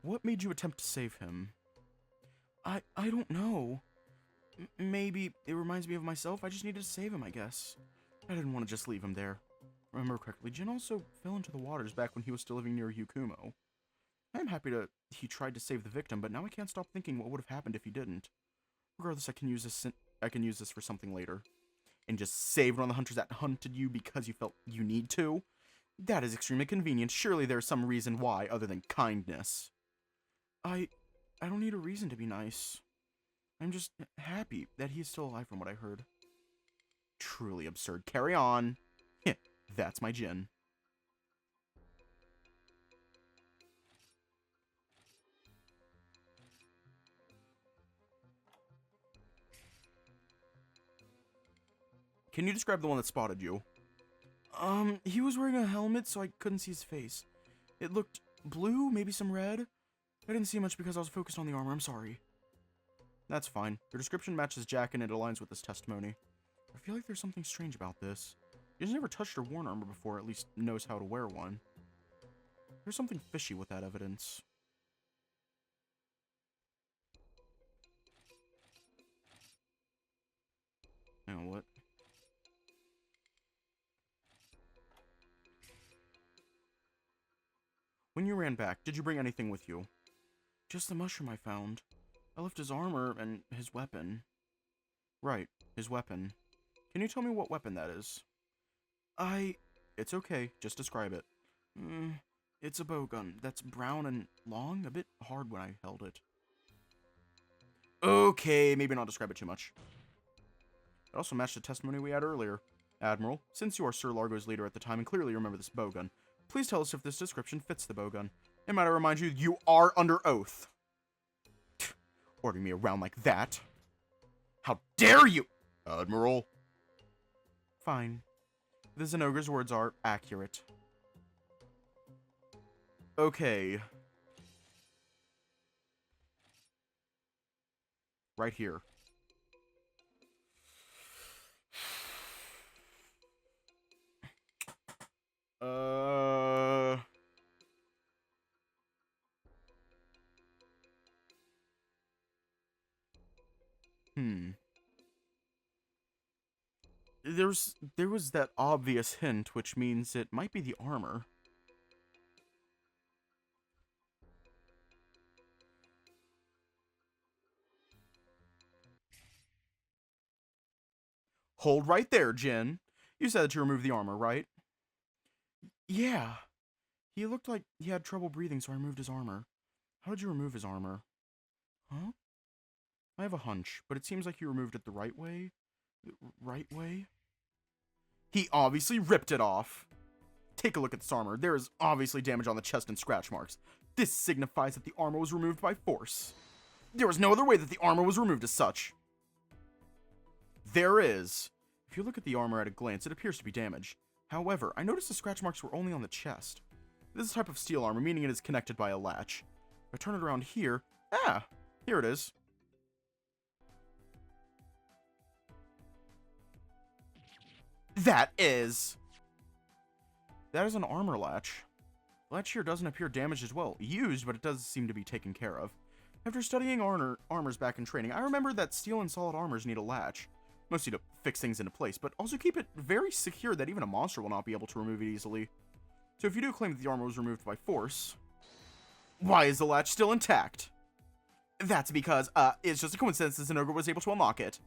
What made you attempt to save him? I don't know. Maybe it reminds me of myself. I just needed to save him, I guess. I didn't want to just leave him there. Remember correctly, Jin also fell into the waters back when he was still living near Yukumo. I'm happy he tried to save the victim, but now I can't stop thinking what would have happened if he didn't. Regardless, I can use this for something later. And just save one of the hunters that hunted you because you felt you need to. That is extremely convenient. Surely there's some reason why, other than kindness. I don't need a reason to be nice. I'm just happy that he's still alive from what I heard. Truly absurd. Carry on. That's my Jin. Can you describe the one that spotted you? He was wearing a helmet, so I couldn't see his face. It looked blue, maybe some red. I didn't see much because I was focused on the armor. I'm sorry. That's fine. Your description matches Jack and it aligns with this testimony. I feel like there's something strange about this. He's never touched or worn armor before, at least knows how to wear one. There's something fishy with that evidence. Hang on, what? When you ran back, did you bring anything with you? Just the mushroom I found. I left his armor and his weapon. Right, his weapon. Can you tell me what weapon that is? It's okay, just describe it. It's a bowgun that's brown and long, a bit hard when I held it. Okay, maybe not describe it too much. It also matched the testimony we had earlier. Admiral, since you are Sir Largo's leader at the time and clearly remember this bowgun, please tell us if this description fits the bowgun. And might I remind you, you are under oath. Ordering me around like that. How dare you, Admiral? Fine. The Zenogre's words are accurate. Okay. Right here. There was that obvious hint, which means it might be the armor. Hold right there, Jin. You said to remove the armor, right? Yeah. He looked like he had trouble breathing, so I removed his armor. How did you remove his armor? Huh? I have a hunch, but it seems like you removed it the right way. Right way? He obviously ripped it off. Take a look at this armor. There is obviously damage on the chest and scratch marks. This signifies that the armor was removed by force. There was no other way that the armor was removed as such. There is. If you look at the armor at a glance, it appears to be damaged. However, I noticed the scratch marks were only on the chest. This is a type of steel armor, meaning it is connected by a latch. If I turn it around here... here it is. That is an armor latch. The latch here doesn't appear damaged as well. Used, but it does seem to be taken care of. After studying armors back in training, I remember that steel and solid armors need a latch. Mostly to fix things into place, but also keep it very secure that even a monster will not be able to remove it easily. So if you do claim that the armor was removed by force, why is the latch still intact? That's because, it's just a coincidence that Zenogre was able to unlock it.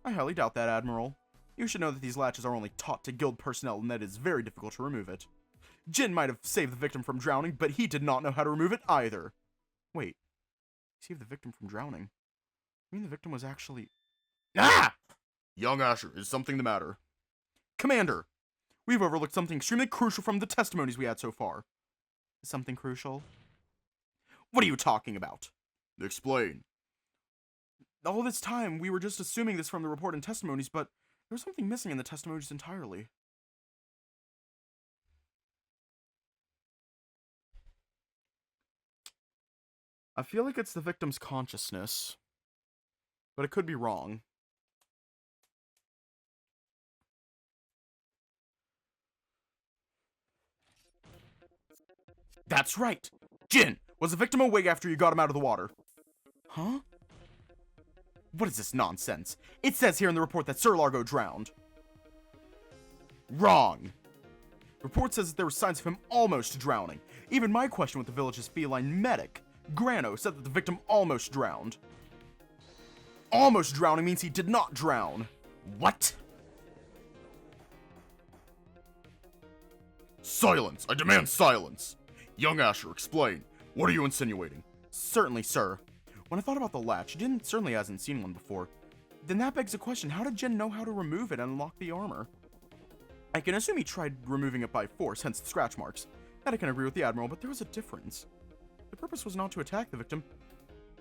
I highly doubt that, Admiral. You should know that these latches are only taught to guild personnel and that it is very difficult to remove it. Jin might have saved the victim from drowning, but he did not know how to remove it either. Wait. Saved the victim from drowning? I mean the victim was actually... Ah! Young Asher, is something the matter? Commander! We've overlooked something extremely crucial from the testimonies we had so far. Something crucial? What are you talking about? Explain. All this time, we were just assuming this from the report and testimonies, but there was something missing in the testimonies entirely. I feel like it's the victim's consciousness, but it could be wrong. That's right! Jin! Was the victim awake after you got him out of the water? Huh? What is this nonsense? It says here in the report that Sir Largo drowned. Wrong! Report says that there were signs of him almost drowning. Even my question with the village's feline medic, Grano, said that the victim almost drowned. Almost drowning means he did not drown. What? Silence! I demand silence! Young Asher, explain. What are you insinuating? Certainly, sir. When I thought about the latch, Jin certainly hasn't seen one before. Then that begs the question, how did Jin know how to remove it and unlock the armor? I can assume he tried removing it by force, hence the scratch marks. That I can agree with the Admiral, but there was a difference. The purpose was not to attack the victim,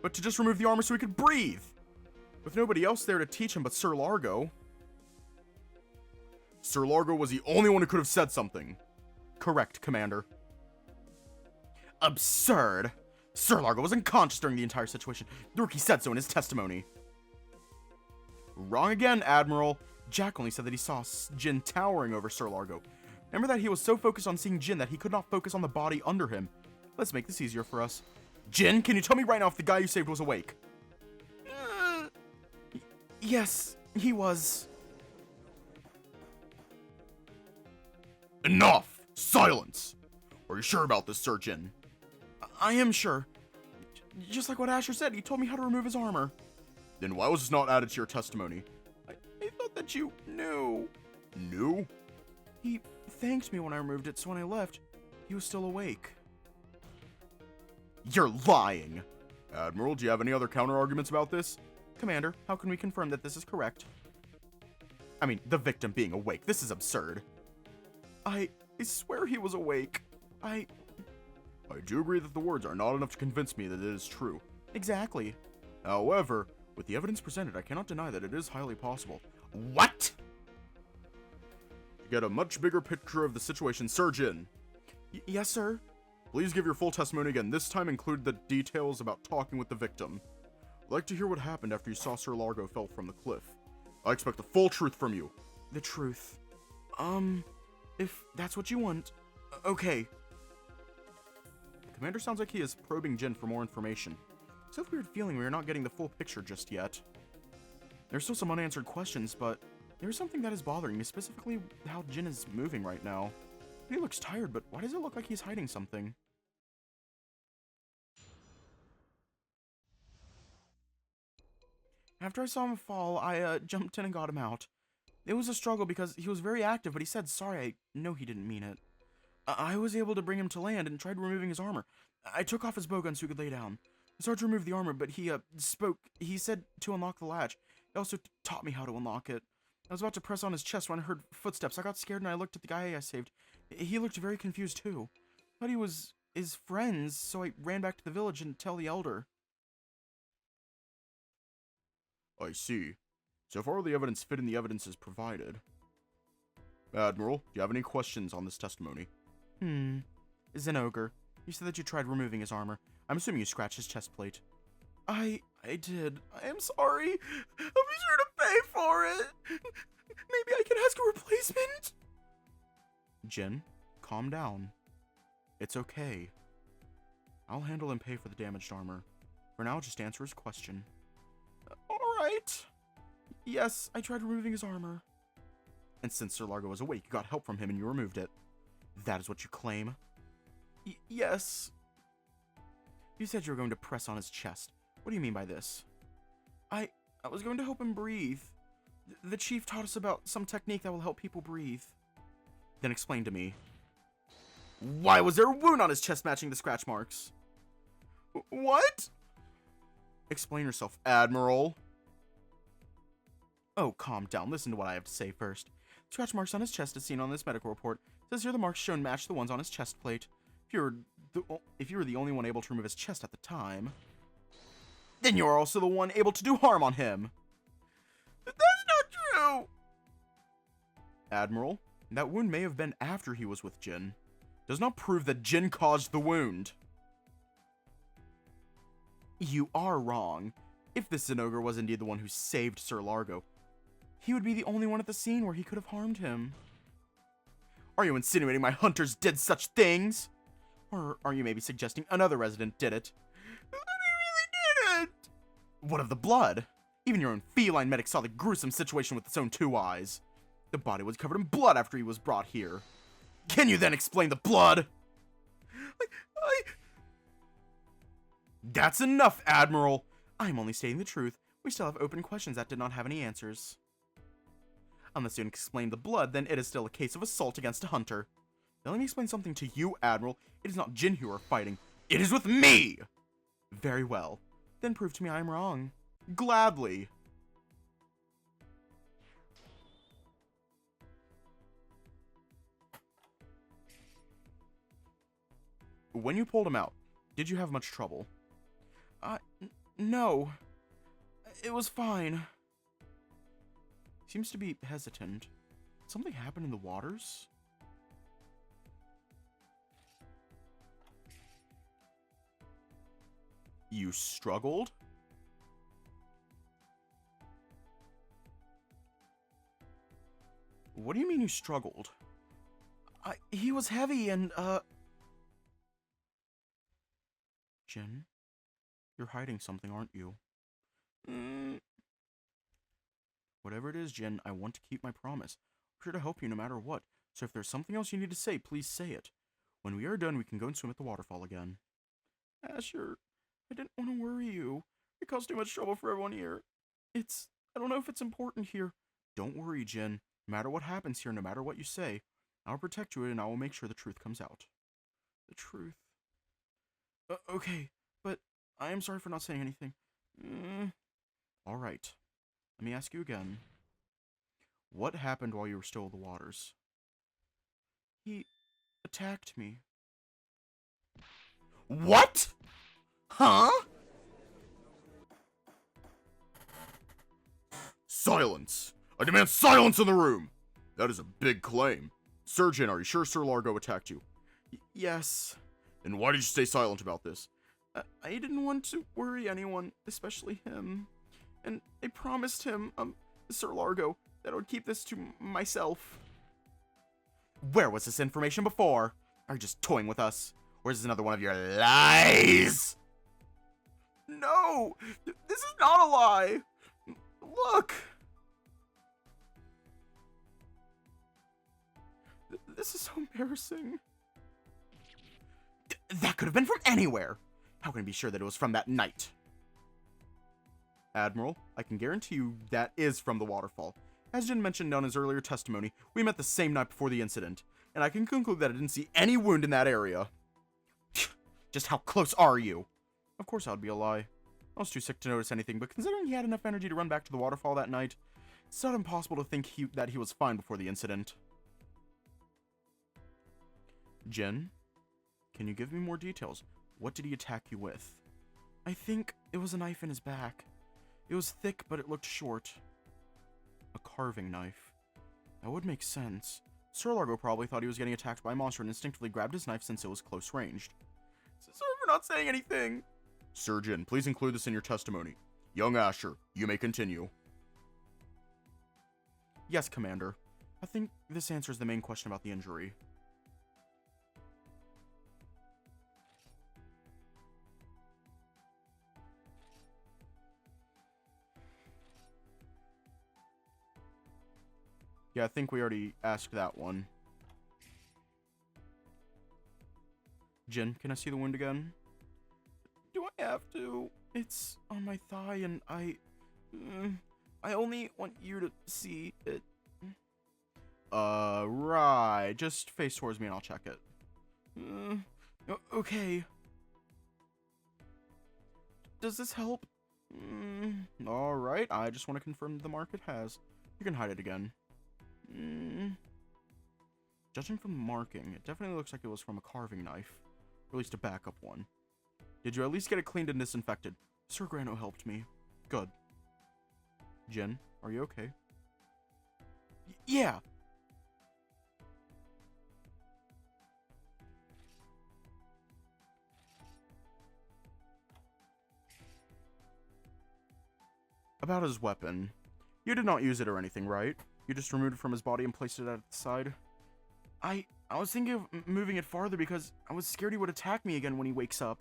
but to just remove the armor so he could breathe! With nobody else there to teach him but Sir Largo. Sir Largo was the only one who could have said something. Correct, Commander. Absurd! Sir Largo was unconscious during the entire situation. The rookie said so in his testimony. Wrong again, Admiral. Jack only said that he saw Jin towering over Sir Largo. Remember that he was so focused on seeing Jin that he could not focus on the body under him. Let's make this easier for us. Jin, can you tell me right now if the guy you saved was awake? Yes, he was. Enough! Silence! Are you sure about this, Sir Jin? I am sure. Just like what Asher said, he told me how to remove his armor. Then why was this not added to your testimony? I thought that you knew. Knew? He thanked me when I removed it, so when I left, he was still awake. You're lying! Admiral, do you have any other counter-arguments about this? Commander, how can we confirm that this is correct? I mean, the victim being awake. This is absurd. I swear he was awake. I do agree that the words are not enough to convince me that it is true. Exactly. However, with the evidence presented, I cannot deny that it is highly possible. What? To get a much bigger picture of the situation, Sir Jin. Yes, sir. Please give your full testimony again. This time include the details about talking with the victim. I'd like to hear what happened after you saw Sir Largo fell from the cliff. I expect the full truth from you. The truth. If that's what you want. Okay. Commander sounds like he is probing Jin for more information. It's a weird feeling we are not getting the full picture just yet. There's still some unanswered questions, but there's something that is bothering me, specifically how Jin is moving right now. He looks tired, but why does it look like he's hiding something? After I saw him fall, I jumped in and got him out. It was a struggle because he was very active, but he said sorry. I know he didn't mean it. I was able to bring him to land and tried removing his armor. I took off his bowgun so he could lay down. I started to remove the armor, but he spoke. He said to unlock the latch. He also taught me how to unlock it. I was about to press on his chest when I heard footsteps. I got scared and I looked at the guy I saved. He looked very confused too. Thought he was his friends, so I ran back to the village and tell the elder. I see. So far, the evidence fit in the evidences provided. Admiral, do you have any questions on this testimony? Is an ogre. You said that you tried removing his armor. I'm assuming you scratched his chest plate. I did. I am sorry. I'll be sure to pay for it. Maybe I can ask a replacement? Jin, calm down. It's okay. I'll handle and pay for the damaged armor. For now, just answer his question. Alright. Yes, I tried removing his armor. And since Sir Largo was awake, you got help from him and you removed it. That is what you claim? Yes. You said you were going to press on his chest. What do you mean by this? I was going to help him breathe. The chief taught us about some technique that will help people breathe. Then explain to me. Why was there a wound on his chest matching the scratch marks? What? Explain yourself, Admiral. Oh, calm down. Listen to what I have to say first. Scratch marks on his chest as seen on this medical report. Says here the marks shown match the ones on his chest plate. If you were the only one able to remove his chest at the time, then you are also the one able to do harm on him. That's not true! Admiral, that wound may have been after he was with Jin. Does not prove that Jin caused the wound. You are wrong. If this Zinogre was indeed the one who saved Sir Largo, he would be the only one at the scene where he could have harmed him. Are you insinuating my hunters did such things? Or are you maybe suggesting another resident did it? But he really didn't! What of the blood? Even your own feline medic saw the gruesome situation with its own 2 eyes. The body was covered in blood after he was brought here. Can you then explain the blood? That's enough, Admiral. I'm only stating the truth. We still have open questions that did not have any answers. Unless you can explain the blood, then it is still a case of assault against a hunter. Now let me explain something to you, Admiral. It is not Jin who you are fighting. It is with me! Very well. Then prove to me I am wrong. Gladly. When you pulled him out, did you have much trouble? No. It was fine. Seems to be hesitant. Something happened in the waters? You struggled? What do you mean you struggled? He was heavy and, Jin, you're hiding something, aren't you? Whatever it is, Jin, I want to keep my promise. I'm sure to help you no matter what, so if there's something else you need to say, please say it. When we are done, we can go and swim at the waterfall again. Asher, I didn't want to worry you. It caused too much trouble for everyone here. I don't know if it's important here. Don't worry, Jin. No matter what happens here, no matter what you say, I'll protect you and I will make sure the truth comes out. The truth. Okay, but I am sorry for not saying anything. Alright. Let me ask you again. What happened while you were still in the waters? He attacked me. What? Huh? Silence! I demand silence in the room! That is a big claim. Sir Jin, are you sure Sir Largo attacked you? Yes. Then why did you stay silent about this? I didn't want to worry anyone, especially him. And I promised him, Sir Largo, that I would keep this to myself. Where was this information before? Are you just toying with us? Or is this another one of your lies? No! This is not a lie! Look! This is so embarrassing. That could have been from anywhere! How can I be sure that it was from that night? Admiral, I can guarantee you that is from the waterfall. As Jin mentioned on his earlier testimony, we met the same night before the incident, and I can conclude that I didn't see any wound in that area. Just how close are you? Of course that would be a lie. I was too sick to notice anything, but considering he had enough energy to run back to the waterfall that night, it's not impossible to think that he was fine before the incident. Jin, can you give me more details? What did he attack you with? I think it was a knife in his back. It was thick, but it looked short. A carving knife. That would make sense. Sir Largo probably thought he was getting attacked by a monster and instinctively grabbed his knife since it was close ranged. Sorry for not saying anything. Sir Jin, please include this in your testimony. Young Asher, you may continue. Yes, Commander. I think this answers the main question about the injury. Yeah, I think we already asked that one. Jin, can I see the wound again? Do I have to? It's on my thigh and I only want you to see it. Right. Just face towards me and I'll check it. Okay. Does this help? Alright, I just want to confirm that the mark it has. You can hide it again. Judging from the marking, it definitely looks like it was from a carving knife. Or at least a backup one. Did you at least get it cleaned and disinfected? Sir Grano helped me. Good. Jin, are you okay? Yeah! About his weapon. You did not use it or anything, right? You just removed it from his body and placed it at the side? I was thinking of moving it farther because I was scared he would attack me again when he wakes up.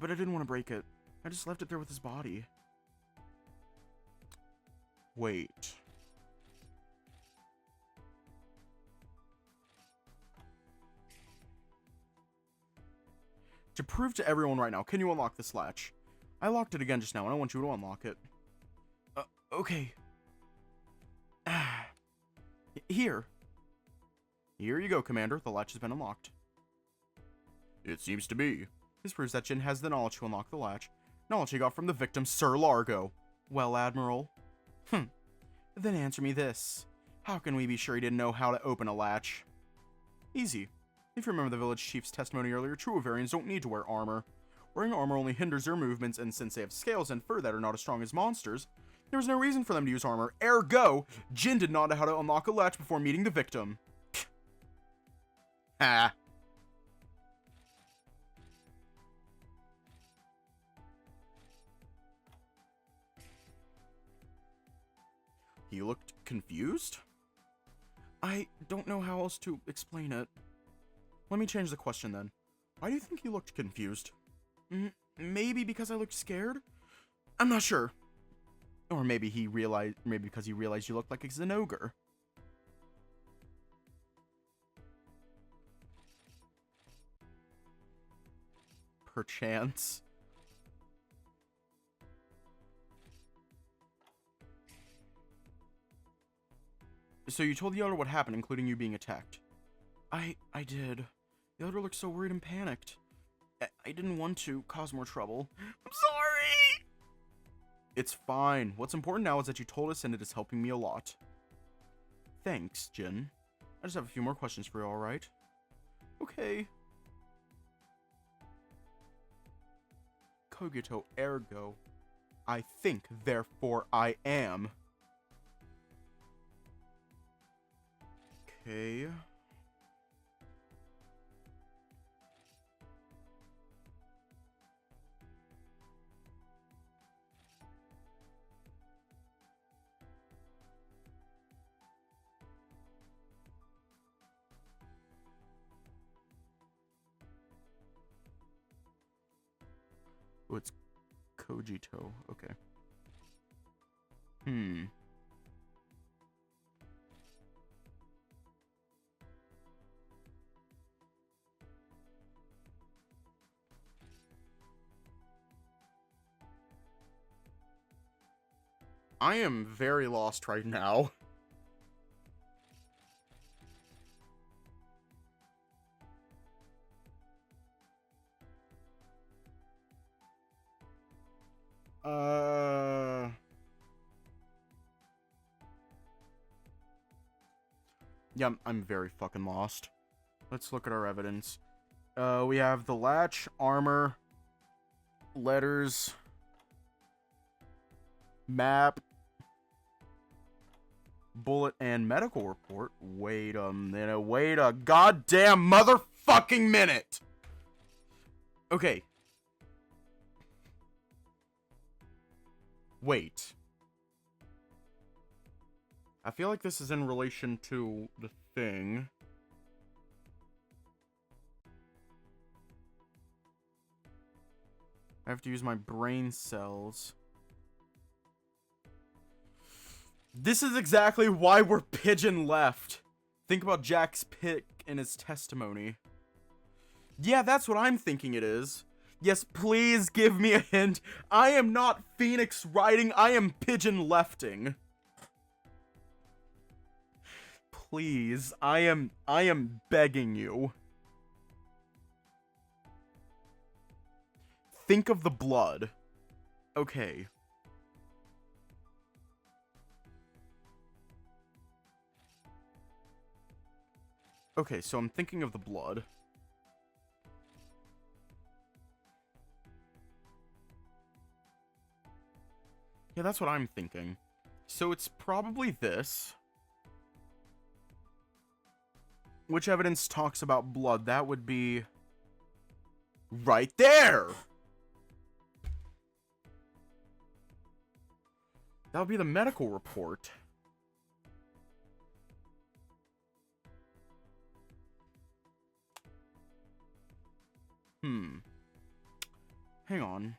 But I didn't want to break it. I just left it there with his body. Wait. To prove to everyone right now, can you unlock this latch? I locked it again just now and I want you to unlock it. Okay. Here. Here you go, Commander. The latch has been unlocked. It seems to be. This proves that Jin has the knowledge to unlock the latch. Knowledge he got from the victim, Sir Largo. Well, Admiral. Then answer me this. How can we be sure he didn't know how to open a latch? Easy. If you remember the village chief's testimony earlier, true Ovarians don't need to wear armor. Wearing armor only hinders their movements, and since they have scales and fur that are not as strong as monsters, there was no reason for them to use armor. Ergo, Jin did not know how to unlock a latch before meeting the victim. Ha. He looked confused? I don't know how else to explain it. Let me change the question then. Why do you think he looked confused? Maybe because I looked scared? I'm not sure. Or maybe because he realized you looked like an ogre. Perchance. So you told the elder what happened, including you being attacked. I did. The elder looked so worried and panicked. I didn't want to cause more trouble. I'm sorry! It's fine. What's important now is that you told us, and it is helping me a lot. Thanks, Jin. I just have a few more questions for you, alright? Okay. Cogito ergo. I think, therefore I am. Okay. Oh, it's Cogito. Okay. I am very lost right now. Yeah, I'm very fucking lost. Let's look at our evidence. We have the latch, armor, letters, map, bullet, and medical report. Wait a minute. Wait a goddamn motherfucking minute! Okay. Wait. I feel like this is in relation to the thing. I have to use my brain cells. This is exactly why we're Pigeon left. Think about Jack's pick in his testimony. Yeah, that's what I'm thinking it is. Yes, please give me a hint. I am not Phoenix Writing, I am Pigeon lefting. Please, I am begging you. Think of the blood. Okay. Okay, so I'm thinking of the blood. Yeah, that's what I'm thinking. So it's probably this. Which evidence talks about blood? That would be right there. That would be the medical report. Hang on.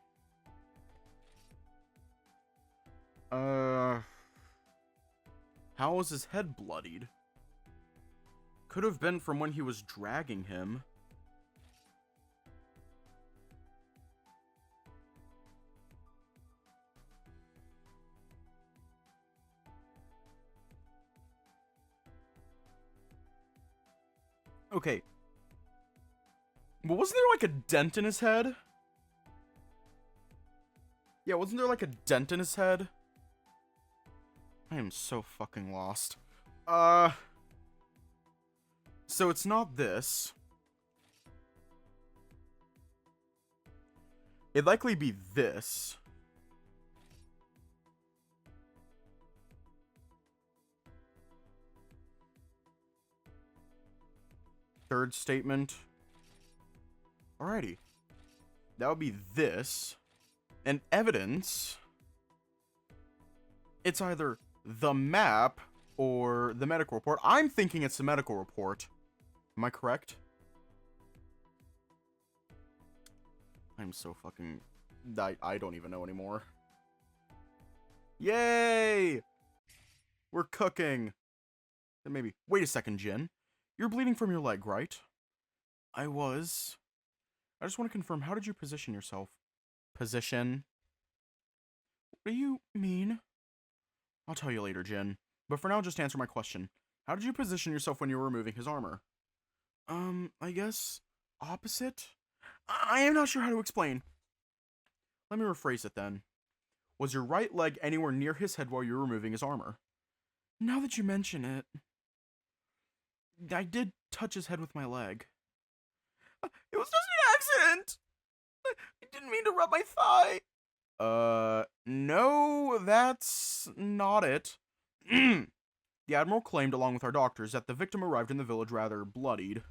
How was his head bloodied? Could have been from when he was dragging him. Okay. But wasn't there like a dent in his head? Yeah, wasn't there like a dent in his head? I am so fucking lost. So it's not this. It'd likely be this. Third statement. Alrighty. That would be this. And evidence. It's either the map or the medical report. I'm thinking it's the medical report. Am I correct? I'm so fucking... I don't even know anymore. Yay! We're cooking. Then maybe... Wait a second, Jin. You're bleeding from your leg, right? I was. I just want to confirm, how did you position yourself? Position? What do you mean? I'll tell you later, Jin. But for now, just answer my question. How did you position yourself when you were removing his armor? I guess... opposite? I am not sure how to explain. Let me rephrase it then. Was your right leg anywhere near his head while you were removing his armor? Now that you mention it... I did touch his head with my leg. It was just an accident! I didn't mean to rub my thigh. No, that's not it. The Admiral claimed, along with our doctors, that the victim arrived in the village rather bloodied.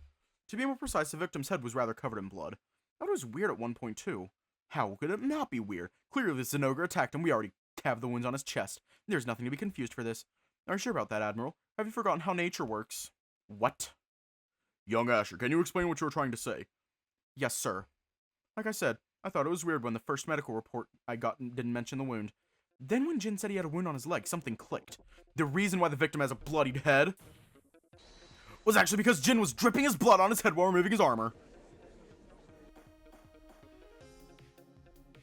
To be more precise, the victim's head was rather covered in blood. That was weird at one point, too. How could it not be weird? Clearly the Zinogre attacked him. We already have the wounds on his chest. There's nothing to be confused for this. Are you sure about that, Admiral? Have you forgotten how nature works? What? Young Asher, can you explain what you were trying to say? Yes, sir. Like I said, I thought it was weird when the first medical report I got didn't mention the wound. Then when Jin said he had a wound on his leg, something clicked. The reason why the victim has a bloodied head was actually because Jin was dripping his blood on his head while removing his armor.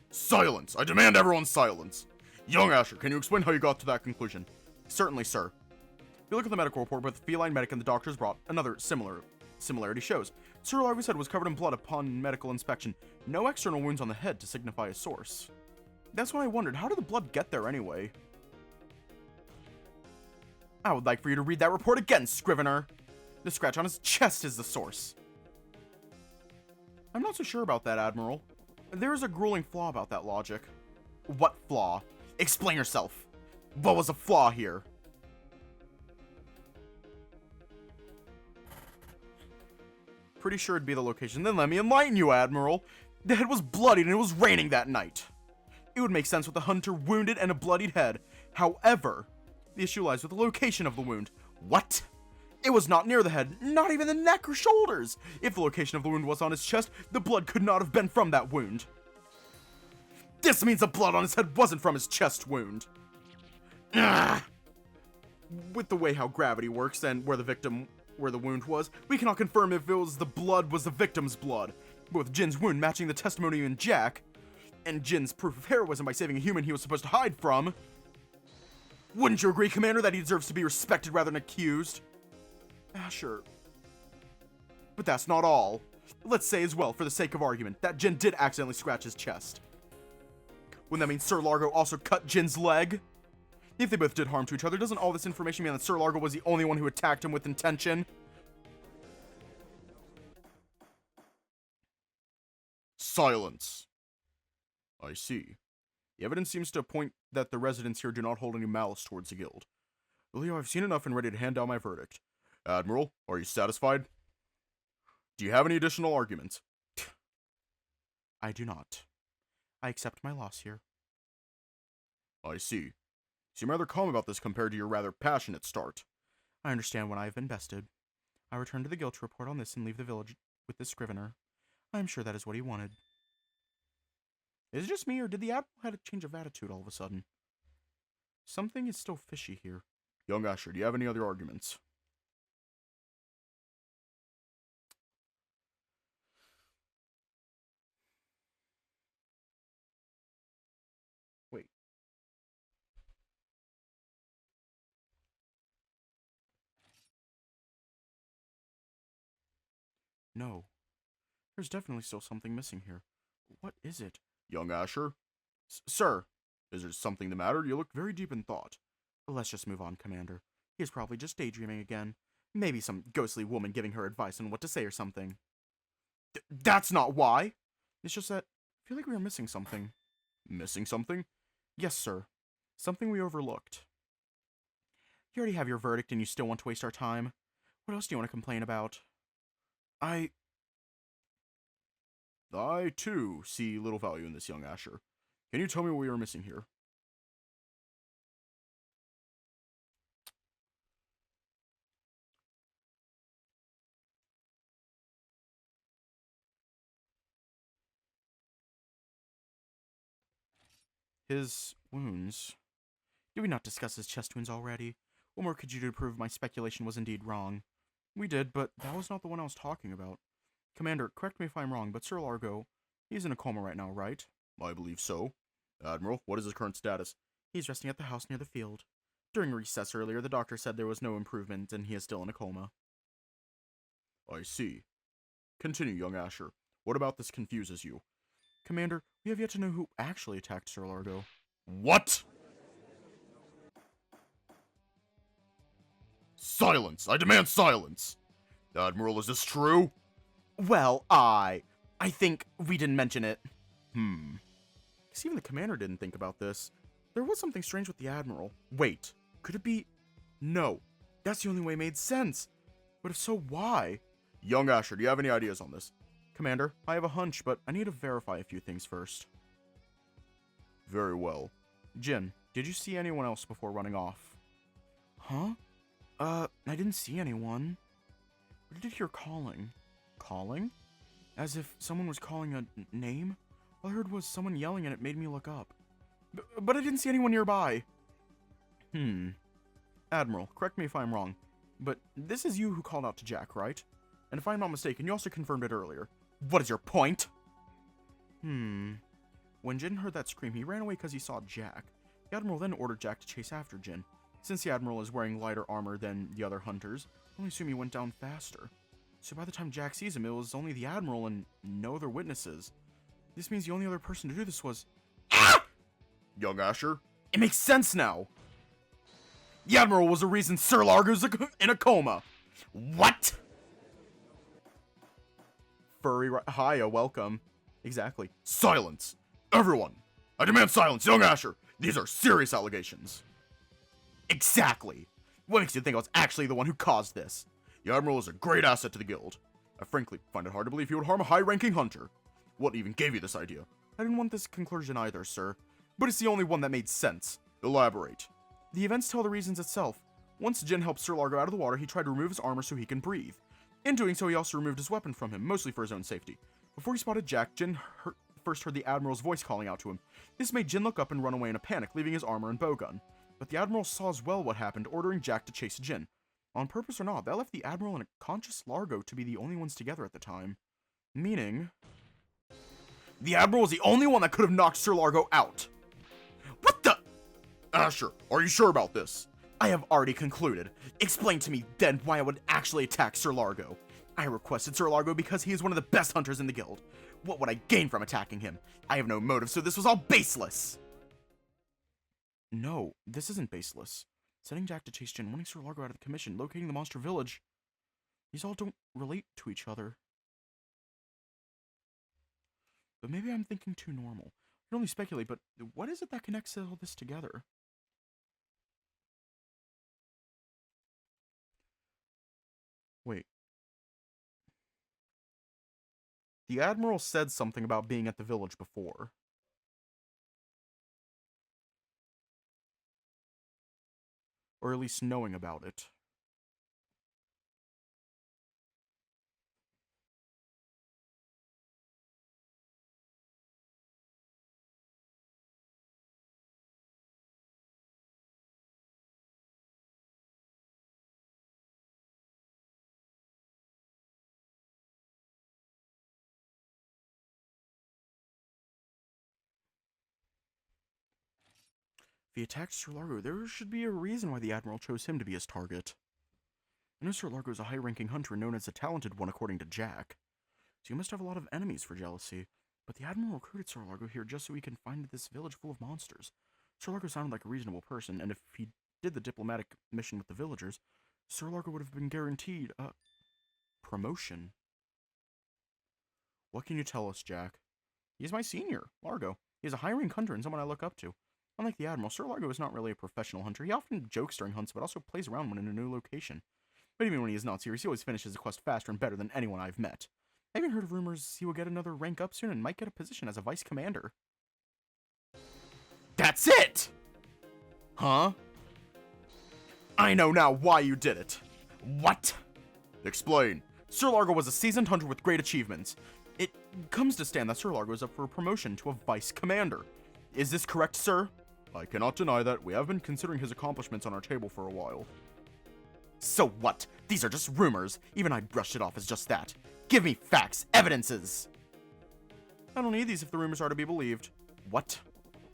Silence! I demand everyone's silence! Young Asher, can you explain how you got to that conclusion? Certainly, sir. If you look at the medical report, both the feline medic and the doctors brought another similarity shows. Sir Largo's head was covered in blood upon medical inspection. No external wounds on the head to signify a source. That's when I wondered, how did the blood get there anyway? I would like for you to read that report again, Scrivener. The scratch on his chest is the source. I'm not so sure about that, Admiral. There is a grueling flaw about that logic. What flaw? Explain yourself. What was the flaw here? Pretty sure it'd be the location. Then let me enlighten you, Admiral. The head was bloodied and it was raining that night. It would make sense with a hunter wounded and a bloodied head. However, the issue lies with the location of the wound. What? It was not near the head, not even the neck or shoulders. If the location of the wound was on his chest, the blood could not have been from that wound. This means the blood on his head wasn't from his chest wound. Ugh. With the way how gravity works and where the wound was, we cannot confirm if it was the victim's blood. But with Jin's wound matching the testimony in Jack, and Jin's proof of heroism by saving a human he was supposed to hide from, wouldn't you agree, Commander, that he deserves to be respected rather than accused? Sure. But that's not all. Let's say as well, for the sake of argument, that Jin did accidentally scratch his chest. Wouldn't that mean Sir Largo also cut Jin's leg? If they both did harm to each other, doesn't all this information mean that Sir Largo was the only one who attacked him with intention? Silence. I see. The evidence seems to point that the residents here do not hold any malice towards the guild. Leo, I've seen enough and ready to hand down my verdict. Admiral, are you satisfied? Do you have any additional arguments? I do not. I accept my loss here. I see. You seem rather calm about this compared to your rather passionate start. I understand when I have been bested. I return to the guild to report on this and leave the village with the Scrivener. I am sure that is what he wanted. Is it just me, or did the Admiral have a change of attitude all of a sudden? Something is still fishy here. Young Asher, do you have any other arguments? Wait. No, there's definitely still something missing here. What is it? Young Asher? Sir, is there something the matter? You look very deep in thought. Let's just move on, Commander. He's probably just daydreaming again. Maybe some ghostly woman giving her advice on what to say or something. That's not why! It's just that I feel like we are missing something. Missing something? Yes, sir. Something we overlooked. You already have your verdict and you still want to waste our time? What else do you want to complain about? I, too, see little value in this, young Asher. Can you tell me what we are missing here? His wounds. Did we not discuss his chest wounds already? What more could you do to prove my speculation was indeed wrong? We did, but that was not the one I was talking about. Commander, correct me if I'm wrong, but Sir Largo, he's in a coma right now, right? I believe so. Admiral, what is his current status? He's resting at the house near the field. During recess earlier, the doctor said there was no improvement and he is still in a coma. I see. Continue, young Asher. What about this confuses you? Commander, we have yet to know who actually attacked Sir Largo. What? Silence! I demand silence! Admiral, is this true? Well, I think we didn't mention it. Because even the commander didn't think about this. There was something strange with the Admiral. Wait, could it be? No, that's the only way it made sense. But if so, why? Young Asher, do you have any ideas on this? Commander, I have a hunch, but I need to verify a few things first. Very well. Jin, did you see anyone else before running off? Huh? I didn't see anyone. What did you hear calling? Calling? As if someone was calling a name? All I heard was someone yelling and it made me look up. But I didn't see anyone nearby. Admiral, correct me if I'm wrong, but this is you who called out to Jack, right? And if I'm not mistaken, you also confirmed it earlier. What is your point? When Jin heard that scream, he ran away because he saw Jack. The Admiral then ordered Jack to chase after Jin. Since the Admiral is wearing lighter armor than the other hunters, I only assume he went down faster. So by the time Jack sees him, it was only the Admiral and no other witnesses. This means the only other person to do this was... Ah! Young Asher, it makes sense now! The Admiral was the reason Sir Largo's in a coma! What? Furry, hiya, welcome. Exactly. Silence! Everyone! I demand silence, young Asher! These are serious allegations. Exactly! What makes you think I was actually the one who caused this? The Admiral is a great asset to the guild. I frankly find it hard to believe he would harm a high-ranking hunter. What even gave you this idea? I didn't want this conclusion either, sir. But it's the only one that made sense. Elaborate. The events tell the reasons itself. Once Jin helped Sir Largo out of the water, he tried to remove his armor so he can breathe. In doing so, he also removed his weapon from him, mostly for his own safety. Before he spotted Jack, Jin first heard the Admiral's voice calling out to him. This made Jin look up and run away in a panic, leaving his armor and bowgun. But the Admiral saw as well what happened, ordering Jack to chase Jin. On purpose or not, that left the Admiral and a conscious Largo to be the only ones together at the time. Meaning... the Admiral was the only one that could have knocked Sir Largo out. What the... Asher, are you sure about this? I have already concluded. Explain to me then why I would actually attack Sir Largo. I requested Sir Largo because he is one of the best hunters in the guild. What would I gain from attacking him? I have no motive, so this was all baseless. No, this isn't baseless. Sending Jack to chase Jin, wanting Sir Largo out of the commission, locating the monster village. These all don't relate to each other. But maybe I'm thinking too normal. I can only speculate, but what is it that connects all this together? Wait. The Admiral said something about being at the village before. Or at least knowing about it. If he attacked Sir Largo, there should be a reason why the Admiral chose him to be his target. I know Sir Largo is a high-ranking hunter known as a talented one according to Jack. So you must have a lot of enemies for jealousy. But the Admiral recruited Sir Largo here just so he can find this village full of monsters. Sir Largo sounded like a reasonable person, and if he did the diplomatic mission with the villagers, Sir Largo would have been guaranteed a promotion. What can you tell us, Jack? He's my senior, Largo. He's a high-rank hunter and someone I look up to. Unlike the Admiral, Sir Largo is not really a professional hunter. He often jokes during hunts, but also plays around when in a new location. But even when he is not serious, he always finishes the quest faster and better than anyone I've met. I even heard of rumors he will get another rank up soon and might get a position as a vice commander. That's it! Huh? I know now why you did it. What? Explain. Sir Largo was a seasoned hunter with great achievements. It comes to stand that Sir Largo is up for a promotion to a vice commander. Is this correct, sir? I cannot deny that. We have been considering his accomplishments on our table for a while. So what? These are just rumors. Even I brushed it off as just that. Give me facts, evidences. I don't need these if the rumors are to be believed. What?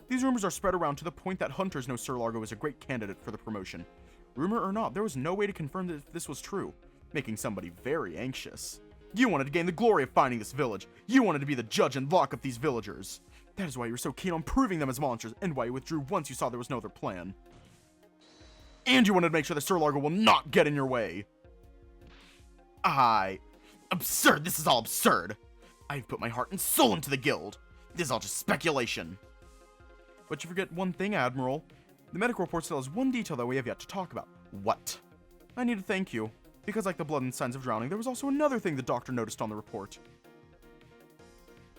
These rumors are spread around to the point that hunters know Sir Largo is a great candidate for the promotion. Rumor or not, there was no way to confirm that this was true, making somebody very anxious. You wanted to gain the glory of finding this village. You wanted to be the judge and lock up these villagers. That is why you were so keen on proving them as monsters, and why you withdrew once you saw there was no other plan. And you wanted to make sure that Sir Largo will not get in your way. Absurd! This is all absurd! I've put my heart and soul into the guild. This is all just speculation. But you forget one thing, Admiral. The medical report still has one detail that we have yet to talk about. What? I need to thank you. Because like the blood and signs of drowning, there was also another thing the doctor noticed on the report.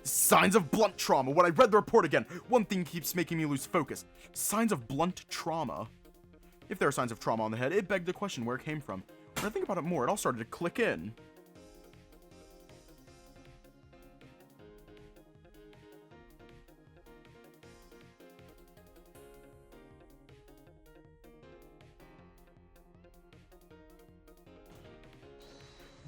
Signs of blunt trauma. When I read the report again, one thing keeps making me lose focus. Signs of blunt trauma. If there are signs of trauma on the head, it begged the question where it came from. When I think about it more, it all started to click in.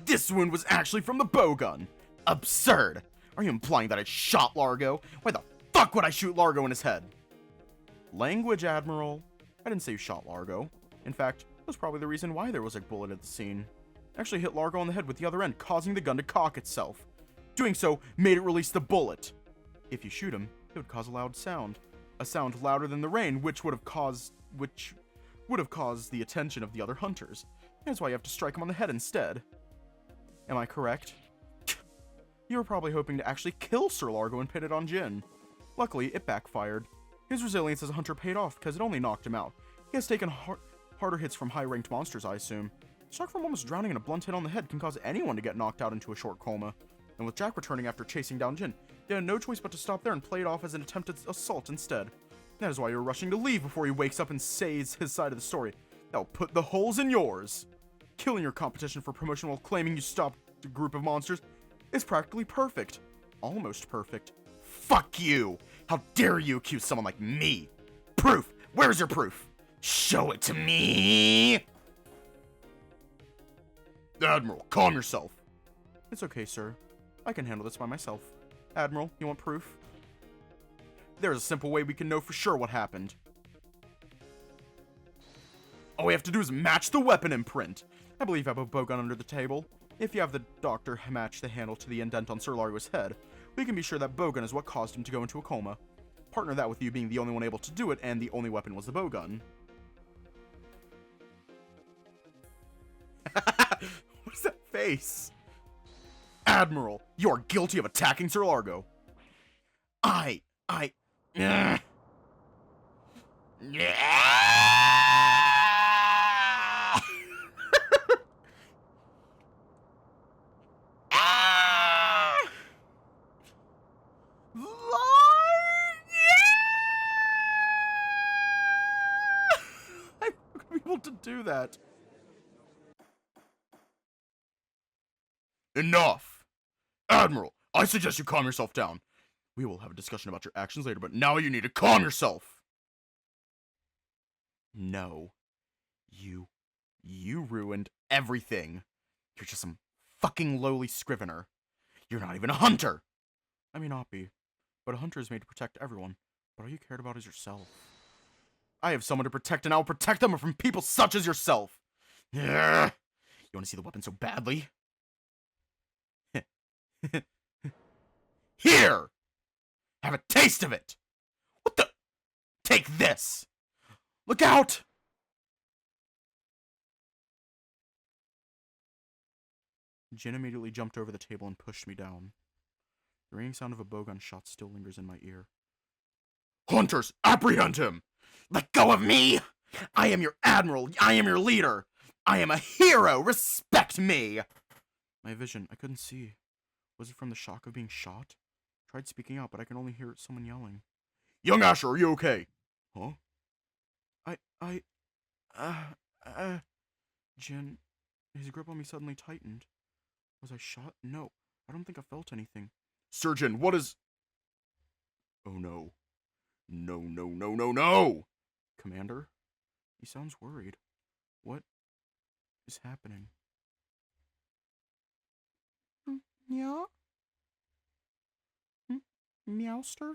This wound was actually from the bowgun. Absurd. Are you implying that I shot Largo? Why the fuck would I shoot Largo in his head? Language, Admiral. I didn't say you shot Largo. In fact, that was probably the reason why there was a bullet at the scene. I actually hit Largo on the head with the other end, causing the gun to cock itself. Doing so made it release the bullet. If you shoot him, it would cause a loud sound. A sound louder than the rain, which would have caused the attention of the other hunters. That's why you have to strike him on the head instead. Am I correct? You were probably hoping to actually kill Sir Largo and pin it on Jin. Luckily, it backfired. His resilience as a hunter paid off because it only knocked him out. He has taken harder hits from high-ranked monsters, I assume. Shock from almost drowning and a blunt hit on the head can cause anyone to get knocked out into a short coma. And with Jack returning after chasing down Jin, they had no choice but to stop there and play it off as an attempted assault instead. That is why you were rushing to leave before he wakes up and says his side of the story. That'll put the holes in yours. Killing your competition for promotion while claiming you stopped a group of monsters is practically perfect. Almost perfect. Fuck you! How dare you accuse someone like me? Proof! Where's your proof? Show it to me! Admiral, calm yourself. It's okay, sir. I can handle this by myself. Admiral, you want proof? There's a simple way we can know for sure what happened. All we have to do is match the weapon imprint. I believe I have a bowgun under the table. If you have the doctor match the handle to the indent on Sir Largo's head, we can be sure that bowgun is what caused him to go into a coma. Partner that with you being the only one able to do it, and the only weapon was the bowgun. What's that face? Admiral, you are guilty of attacking Sir Largo. Yeah. To do that. Enough! Admiral, I suggest you calm yourself down. We will have a discussion about your actions later, but now you need to calm yourself. No. You ruined everything. You're just some fucking lowly scrivener. You're not even a hunter! I may not be, but a hunter is made to protect everyone. But all you cared about is yourself. I have someone to protect, and I will protect them from people such as yourself. You want to see the weapon so badly? Here! Have a taste of it! What the? Take this! Look out! Jin immediately jumped over the table and pushed me down. The ringing sound of a bowgun shot still lingers in my ear. Hunters, apprehend him! Let go of me! I am your admiral. I am your leader. I am a hero. Respect me! My vision, I couldn't see. Was it from the shock of being shot? I tried speaking out, but I could only hear someone yelling. Young Asher, are you okay? Huh? Jin, his grip on me suddenly tightened. Was I shot? No, I don't think I felt anything. Surgeon, what is... Oh no. No, no, no, no, no! Commander? He sounds worried. What is happening? Yeah? Meowster?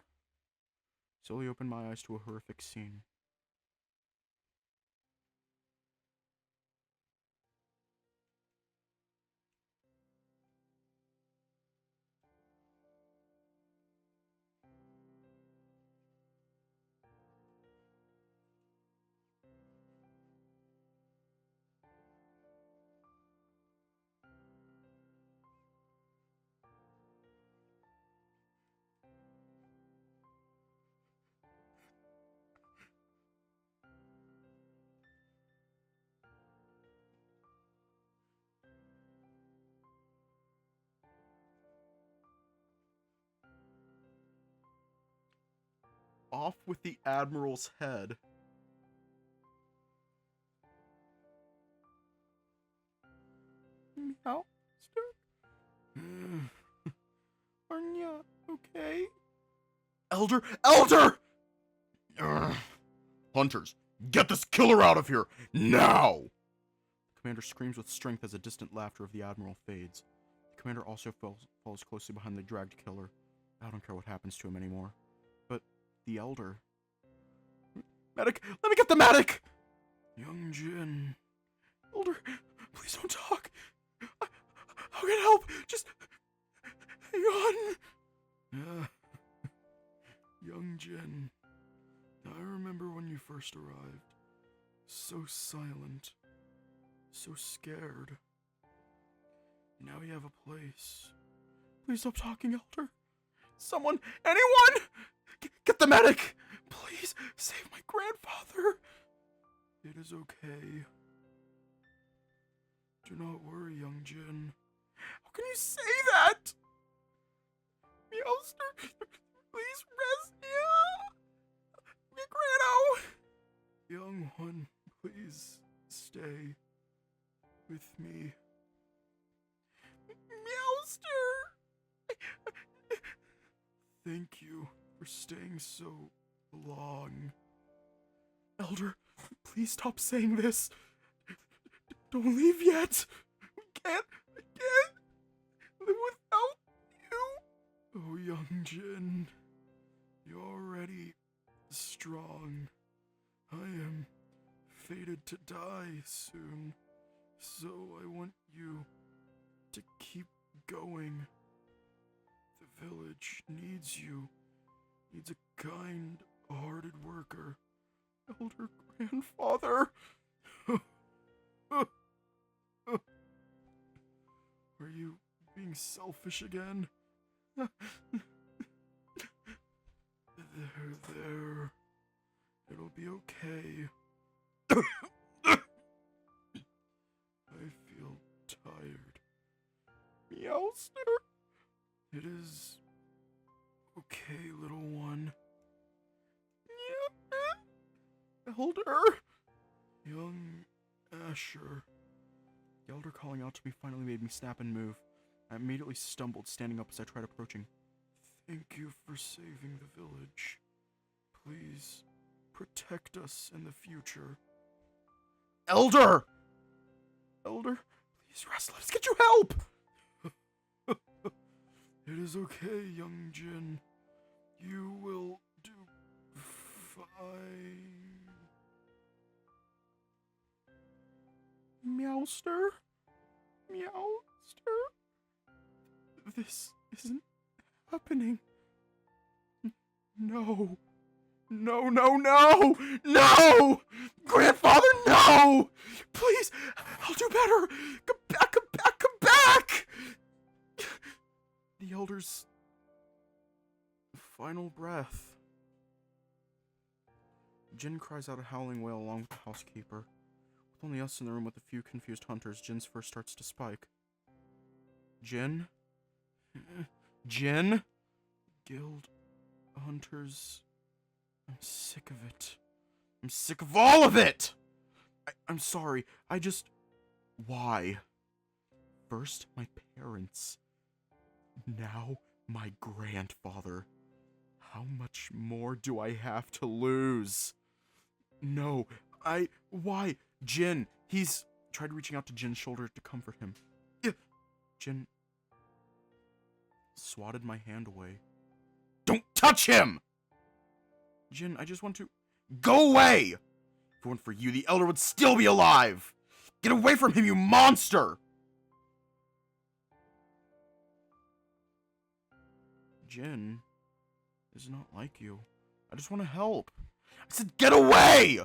Slowly opened my eyes to a horrific scene. Off with the Admiral's head. Meowster? Are you okay? Elder! Elder! Hunters, get this killer out of here, now! The commander screams with strength as the distant laughter of the Admiral fades. The commander also falls closely behind the dragged killer. I don't care what happens to him anymore. But the Elder... Medic! Let me get the medic! Young Jin... Elder, please don't talk. I'll get help. Just hang on. Young Jin, I remember when you first arrived. So silent. So scared. Now you have a place. Please stop talking, Elder. Someone, anyone! Get the medic! Please save my grandfather. It is okay. Do not worry, young Jin. How can you say that? Meowster, please rest. Me grano. Young one, please stay with me. Meowster. Thank you for staying so long. Elder, please stop saying this. Don't leave yet. We can't live without you. Oh, young Jin, you're already strong. I am fated to die soon, so I want you to keep going. The village needs you, needs a kind-hearted worker. Elder grandfather. Are you being selfish again? There. It'll be okay. I feel tired. Meowster? It is okay, little one. Elder? Young Asher. The Elder calling out to me finally made me snap and move. I immediately stumbled, standing up as I tried approaching. Thank you for saving the village. Please, protect us in the future. Elder! Elder, please rest. Let us get you help! It is okay, young Jin. You will do fine. Meowster? Meowster? This isn't happening? No. No, no, no! No! Grandfather, no! Please, I'll do better! Come back, come back, come back! The elder's final breath. Jin cries out a howling wail along with the housekeeper. With only us in the room with a few confused hunters, Jin's fur starts to spike. Jin? Jin? Guild hunters... I'm sick of it. I'm sick of all of it! I'm sorry, I just... Why? First, my parents. Now, my grandfather. How much more do I have to lose? No, Why? Jin, he's... Tried reaching out to Jin's shoulder to comfort him. Jin... swatted my hand away. Don't touch him! Jin, I just want to... Go away! If it weren't for you, the elder would still be alive! Get away from him, you monster! Jin, this is not like you. I just want to help. I said get away!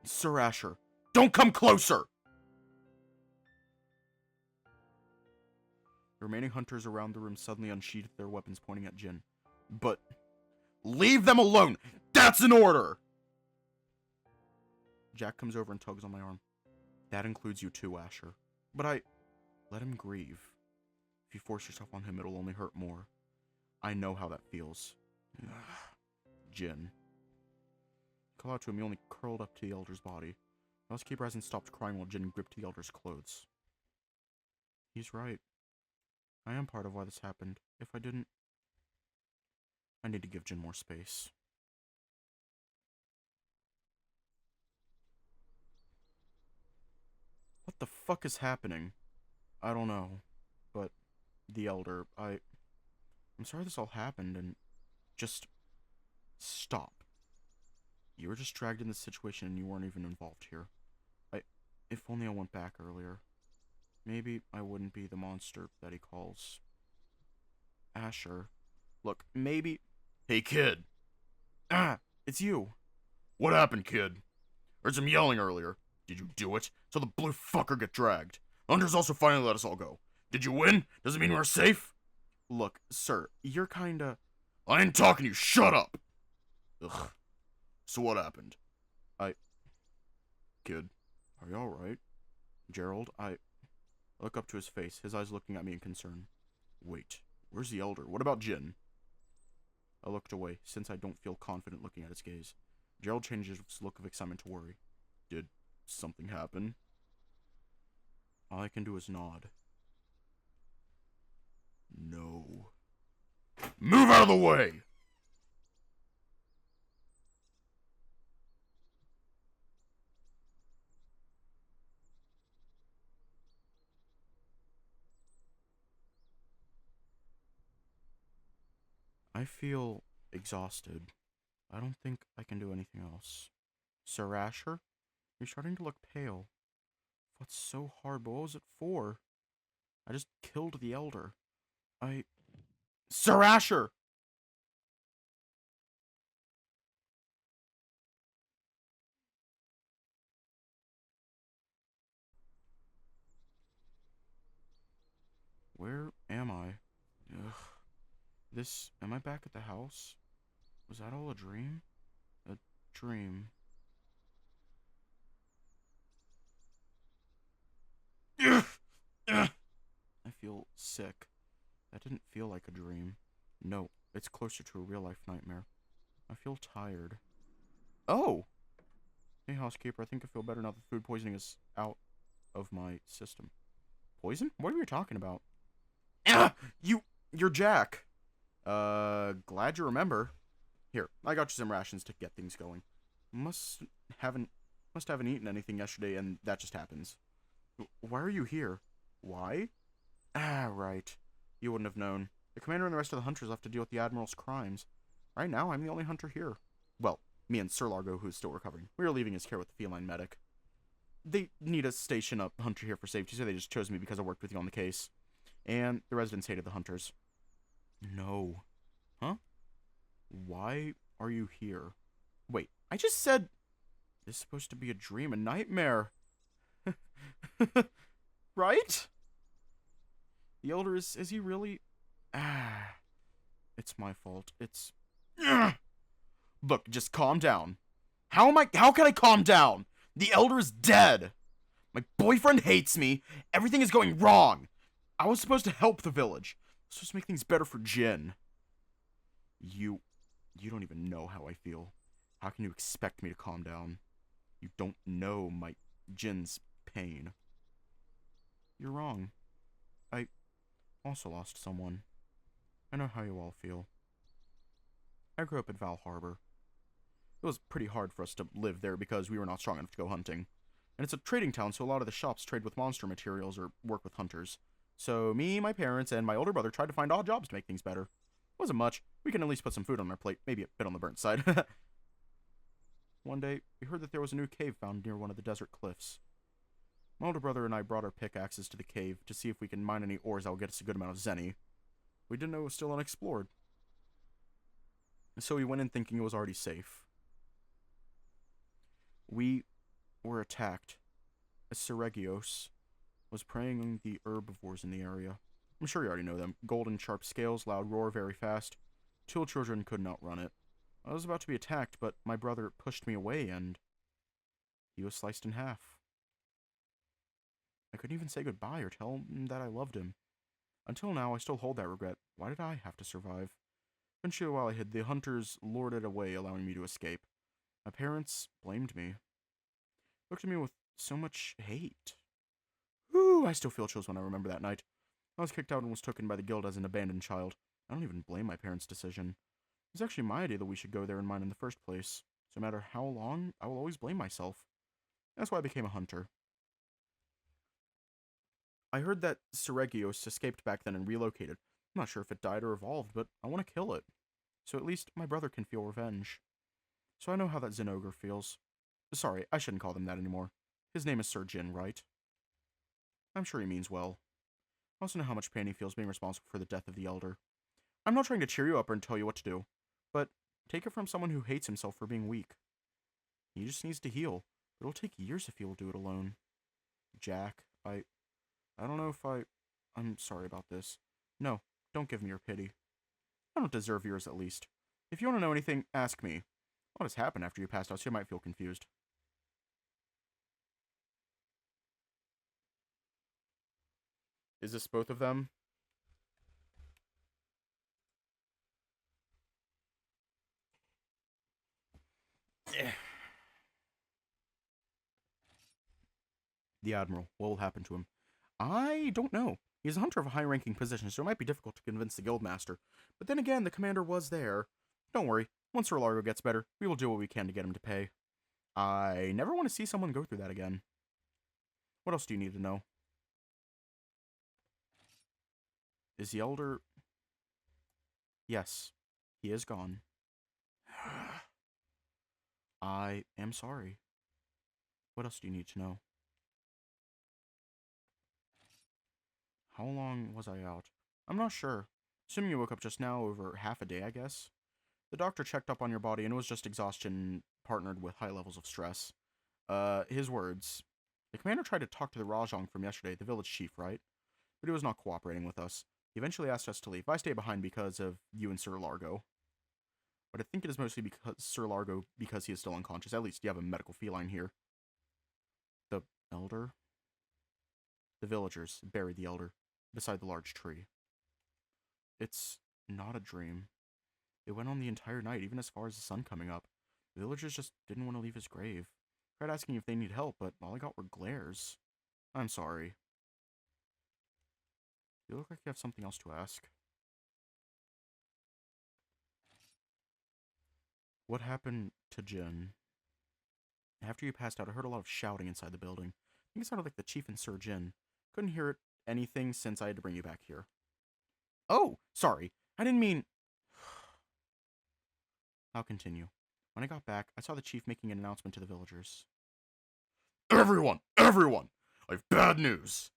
Sir Asher, don't come closer! The remaining hunters around the room suddenly unsheathed their weapons, pointing at Jin. But... Leave them alone! That's an order! Jack comes over and tugs on my arm. That includes you too, Asher. But let him grieve. If you force yourself on him, it'll only hurt more. I know how that feels. Jin. Call out to him, he only curled up to the elder's body. The housekeeper hasn't stopped crying while Jin gripped the elder's clothes. He's right. I am part of why this happened. If I didn't... I need to give Jin more space. What the fuck is happening? I don't know. But, the elder, I'm sorry this all happened, and just stop. You were just dragged in this situation and you weren't even involved here. If only I went back earlier. Maybe I wouldn't be the monster that he calls. Asher. Look, maybe... Hey, kid. It's you. What happened, kid? Heard some yelling earlier. Did you do it? So the blue fucker get dragged. Hunters also finally let us all go. Did you win? Does it mean we're safe? Look, sir, you're kinda... I ain't talking to you, shut up! Ugh. So what happened? Kid, are you alright? Gerald, I look up to his face, his eyes looking at me in concern. Wait, where's the elder? What about Jin? I looked away, since I don't feel confident looking at his gaze. Gerald changed his look of excitement to worry. Did something happen? All I can do is nod. No. Move out of the way! I feel exhausted. I don't think I can do anything else. Sir Asher? You're starting to look pale. What's so hard, but what was it for? I just killed the elder. Sir Asher! Where am I? Ugh. Am I back at the house? Was that all a dream? A dream. I feel sick. That didn't feel like a dream. No, it's closer to a real-life nightmare. I feel tired. Oh! Hey, housekeeper, I think I feel better now that food poisoning is out of my system. Poison? What are you talking about? You're Jack. Glad you remember. Here, I got you some rations to get things going. Must haven't eaten anything yesterday, and that just happens. Why are you here? Why? Right. You wouldn't have known. The commander and the rest of the hunters left to deal with the Admiral's crimes. Right now, I'm the only hunter here. Well, me and Sir Largo, who's still recovering. We are leaving his care with the feline medic. They need to station a hunter here for safety, so they just chose me because I worked with you on the case. And the residents hated the hunters. No. Huh? Why are you here? Wait, I just said this is supposed to be a dream, a nightmare. Right? The Elder is he really? Ah, it's my fault. It's. Look, just calm down. How can I calm down? The Elder is dead. My boyfriend hates me. Everything is going wrong. I was supposed to help the village. I was supposed to make things better for Jin. You you don't even know how I feel. How can you expect me to calm down? You don't know my Jin's pain. You're wrong. I also lost someone. I know how you all feel. I grew up in Val Harbor. It was pretty hard for us to live there because we were not strong enough to go hunting. And it's a trading town, so a lot of the shops trade with monster materials or work with hunters. So me, my parents, and my older brother tried to find odd jobs to make things better. Wasn't much. We can at least put some food on our plate, maybe a bit on the burnt side. One day, we heard that there was a new cave found near one of the desert cliffs. My older brother and I brought our pickaxes to the cave to see if we can mine any ores that will get us a good amount of zenny. We didn't know it was still unexplored. So we went in thinking it was already safe. We were attacked. A Seregios was preying on the herbivores in the area. I'm sure you already know them. Golden sharp scales, loud roar, very fast. Two children couldn't outrun it. I was about to be attacked, but my brother pushed me away and he was sliced in half. I couldn't even say goodbye or tell him that I loved him. Until now, I still hold that regret. Why did I have to survive? Eventually, while I hid, the hunters lured it away, allowing me to escape. My parents blamed me. Looked at me with so much hate. Ooh, I still feel chills when I remember that night. I was kicked out and was taken by the guild as an abandoned child. I don't even blame my parents' decision. It was actually my idea that we should go there and mine in the first place. So no matter how long, I will always blame myself. That's why I became a hunter. I heard that Seregios escaped back then and relocated. I'm not sure if it died or evolved, but I want to kill it. So at least my brother can feel revenge. So I know how that Zenogre feels. Sorry, I shouldn't call him that anymore. His name is Sir Jin, right? I'm sure he means well. I also know how much pain he feels being responsible for the death of the Elder. I'm not trying to cheer you up or tell you what to do, but take it from someone who hates himself for being weak. He just needs to heal, but it'll take years if he will do it alone. Jack, I don't know if I'm sorry about this. No, don't give me your pity. I don't deserve yours at least. If you want to know anything, ask me. What has happened after you passed out, so you might feel confused. Is this both of them? The Admiral. What will happen to him? I don't know. He's a hunter of a high-ranking position, so it might be difficult to convince the guildmaster. But then again, the commander was there. Don't worry. Once Sir Largo gets better, we will do what we can to get him to pay. I never want to see someone go through that again. What else do you need to know? Is the Elder... Yes, he is gone. I am sorry. What else do you need to know? How long was I out? I'm not sure. Assuming you woke up just now, over half a day, I guess. The doctor checked up on your body and it was just exhaustion partnered with high levels of stress. His words. The commander tried to talk to the Rajong from yesterday, the village chief, right? But he was not cooperating with us. He eventually asked us to leave. I stayed behind because of you and Sir Largo. But I think it is mostly because Sir Largo, because he is still unconscious. At least you have a medical feline here. The Elder? The villagers buried the Elder beside the large tree. It's not a dream. It went on the entire night, even as far as the sun coming up. The villagers just didn't want to leave his grave. Tried asking if they need help, but all I got were glares. I'm sorry. You look like you have something else to ask. What happened to Jin? After you passed out, I heard a lot of shouting inside the building. I think it sounded like the chief and Sir Jin. Couldn't hear anything since I had to bring you back here. Oh, sorry. I didn't mean... I'll continue. When I got back, I saw the chief making an announcement to the villagers. Everyone! Everyone! I have bad news!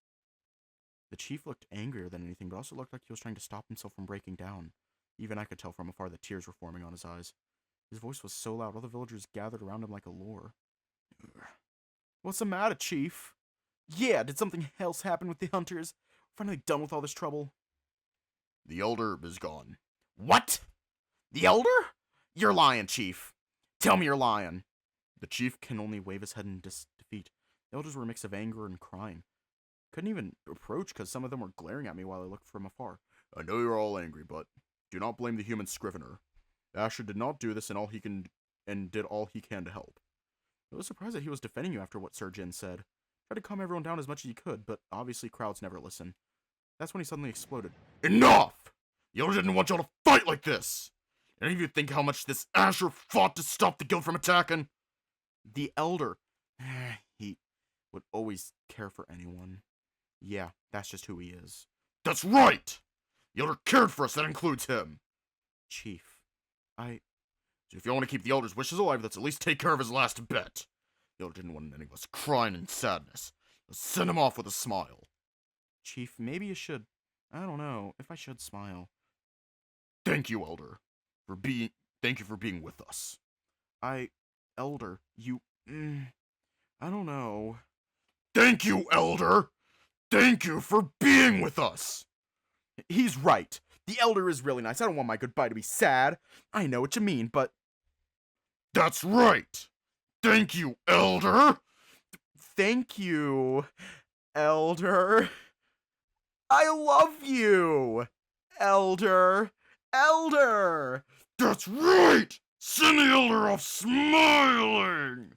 The chief looked angrier than anything, but also looked like he was trying to stop himself from breaking down. Even I could tell from afar that tears were forming on his eyes. His voice was so loud, all the villagers gathered around him like a lure. What's the matter, Chief? Yeah, did something else happen with the hunters? Finally done with all this trouble? The elder is gone. What? The elder? You're lying, Chief. Tell me you're lying. The chief can only wave his head in defeat. The elders were a mix of anger and crying. Couldn't even approach because some of them were glaring at me while I looked from afar. I know you're all angry, but do not blame the human scrivener. Asher did not do this and did all he can to help. I was surprised that he was defending you after what Sir Jin said. Tried to calm everyone down as much as he could, but obviously crowds never listen. That's when he suddenly exploded. Enough! The elder didn't want y'all to fight like this! Any of you think how much this Asher fought to stop the guild from attacking? The elder. He would always care for anyone. Yeah, that's just who he is. That's right! The elder cared for us, that includes him. Chief, So if you want to keep the elder's wishes alive, let's at least take care of his last bet. The elder didn't want any of us crying in sadness. Let's send him off with a smile. Chief, maybe you should. I don't know if I should smile. Thank you, elder. Thank you for being with us. Elder, you... I don't know. Thank you, elder! Thank you for being with us! He's right. The elder is really nice. I don't want my goodbye to be sad. I know what you mean, but... That's right! Thank you, elder! Thank you, elder. I love you, elder. Elder! That's right! Send the elder off smiling!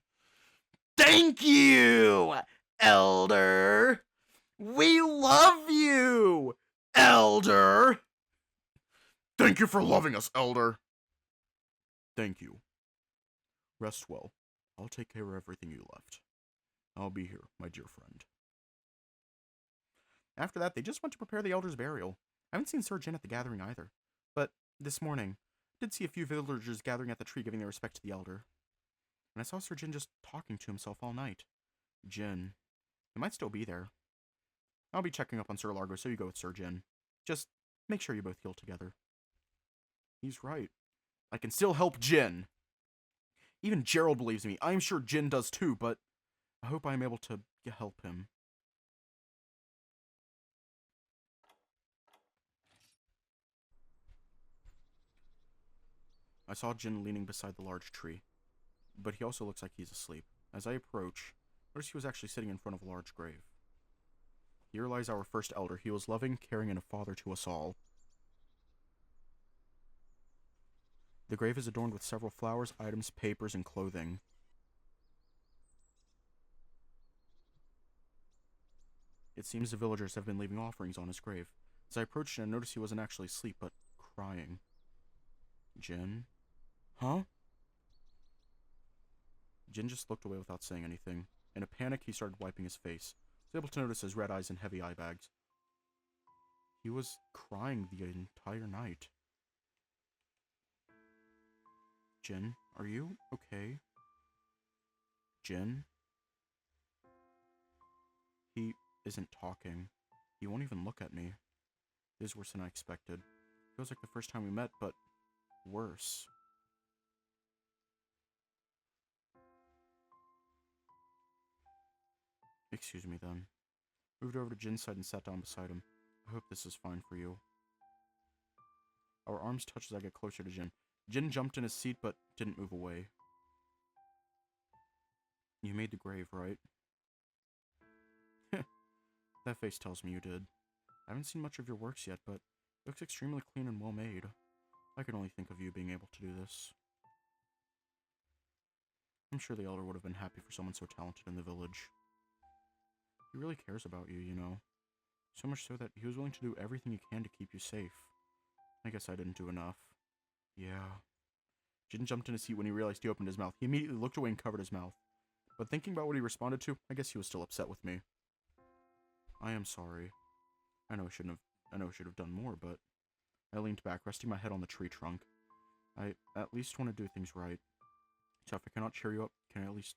Thank you, elder! We love you, elder! Thank you for loving us, elder. Thank you. Rest well. I'll take care of everything you left. I'll be here, my dear friend. After that, they just went to prepare the elder's burial. I haven't seen Sir Jin at the gathering either. But this morning, I did see a few villagers gathering at the tree giving their respect to the elder. And I saw Sir Jin just talking to himself all night. Jin. He might still be there. I'll be checking up on Sir Largo, so you go with Sir Jin. Just make sure you both heal together. He's right. I can still help Jin. Even Gerald believes me. I'm sure Jin does too, but I hope I'm able to help him. I saw Jin leaning beside the large tree, but he also looks like he's asleep. As I approach, I noticed he was actually sitting in front of a large grave. Here lies our first elder. He was loving, caring, and a father to us all. The grave is adorned with several flowers, items, papers, and clothing. It seems the villagers have been leaving offerings on his grave. As I approached him, I noticed he wasn't actually asleep, but crying. Jin? Huh? Jin just looked away without saying anything. In a panic, he started wiping his face. I was able to notice his red eyes and heavy eye bags. He was crying the entire night. Jin, are you okay? Jin? He isn't talking. He won't even look at me. It is worse than I expected. Feels like the first time we met, but worse. Excuse me then. Moved over to Jin's side and sat down beside him. I hope this is fine for you. Our arms touched as I get closer to Jin. Jin jumped in his seat but didn't move away. You made the grave, right? That face tells me you did. I haven't seen much of your works yet, but it looks extremely clean and well made. I can only think of you being able to do this. I'm sure the elder would have been happy for someone so talented in the village. He really cares about you, you know. So much so that he was willing to do everything he can to keep you safe. I guess I didn't do enough. Yeah. Jin jumped in his seat when he realized he opened his mouth. He immediately looked away and covered his mouth. But thinking about what he responded to, I guess he was still upset with me. I am sorry. I know I should have done more, but I leaned back, resting my head on the tree trunk. I at least want to do things right. So if I cannot cheer you up, can I at least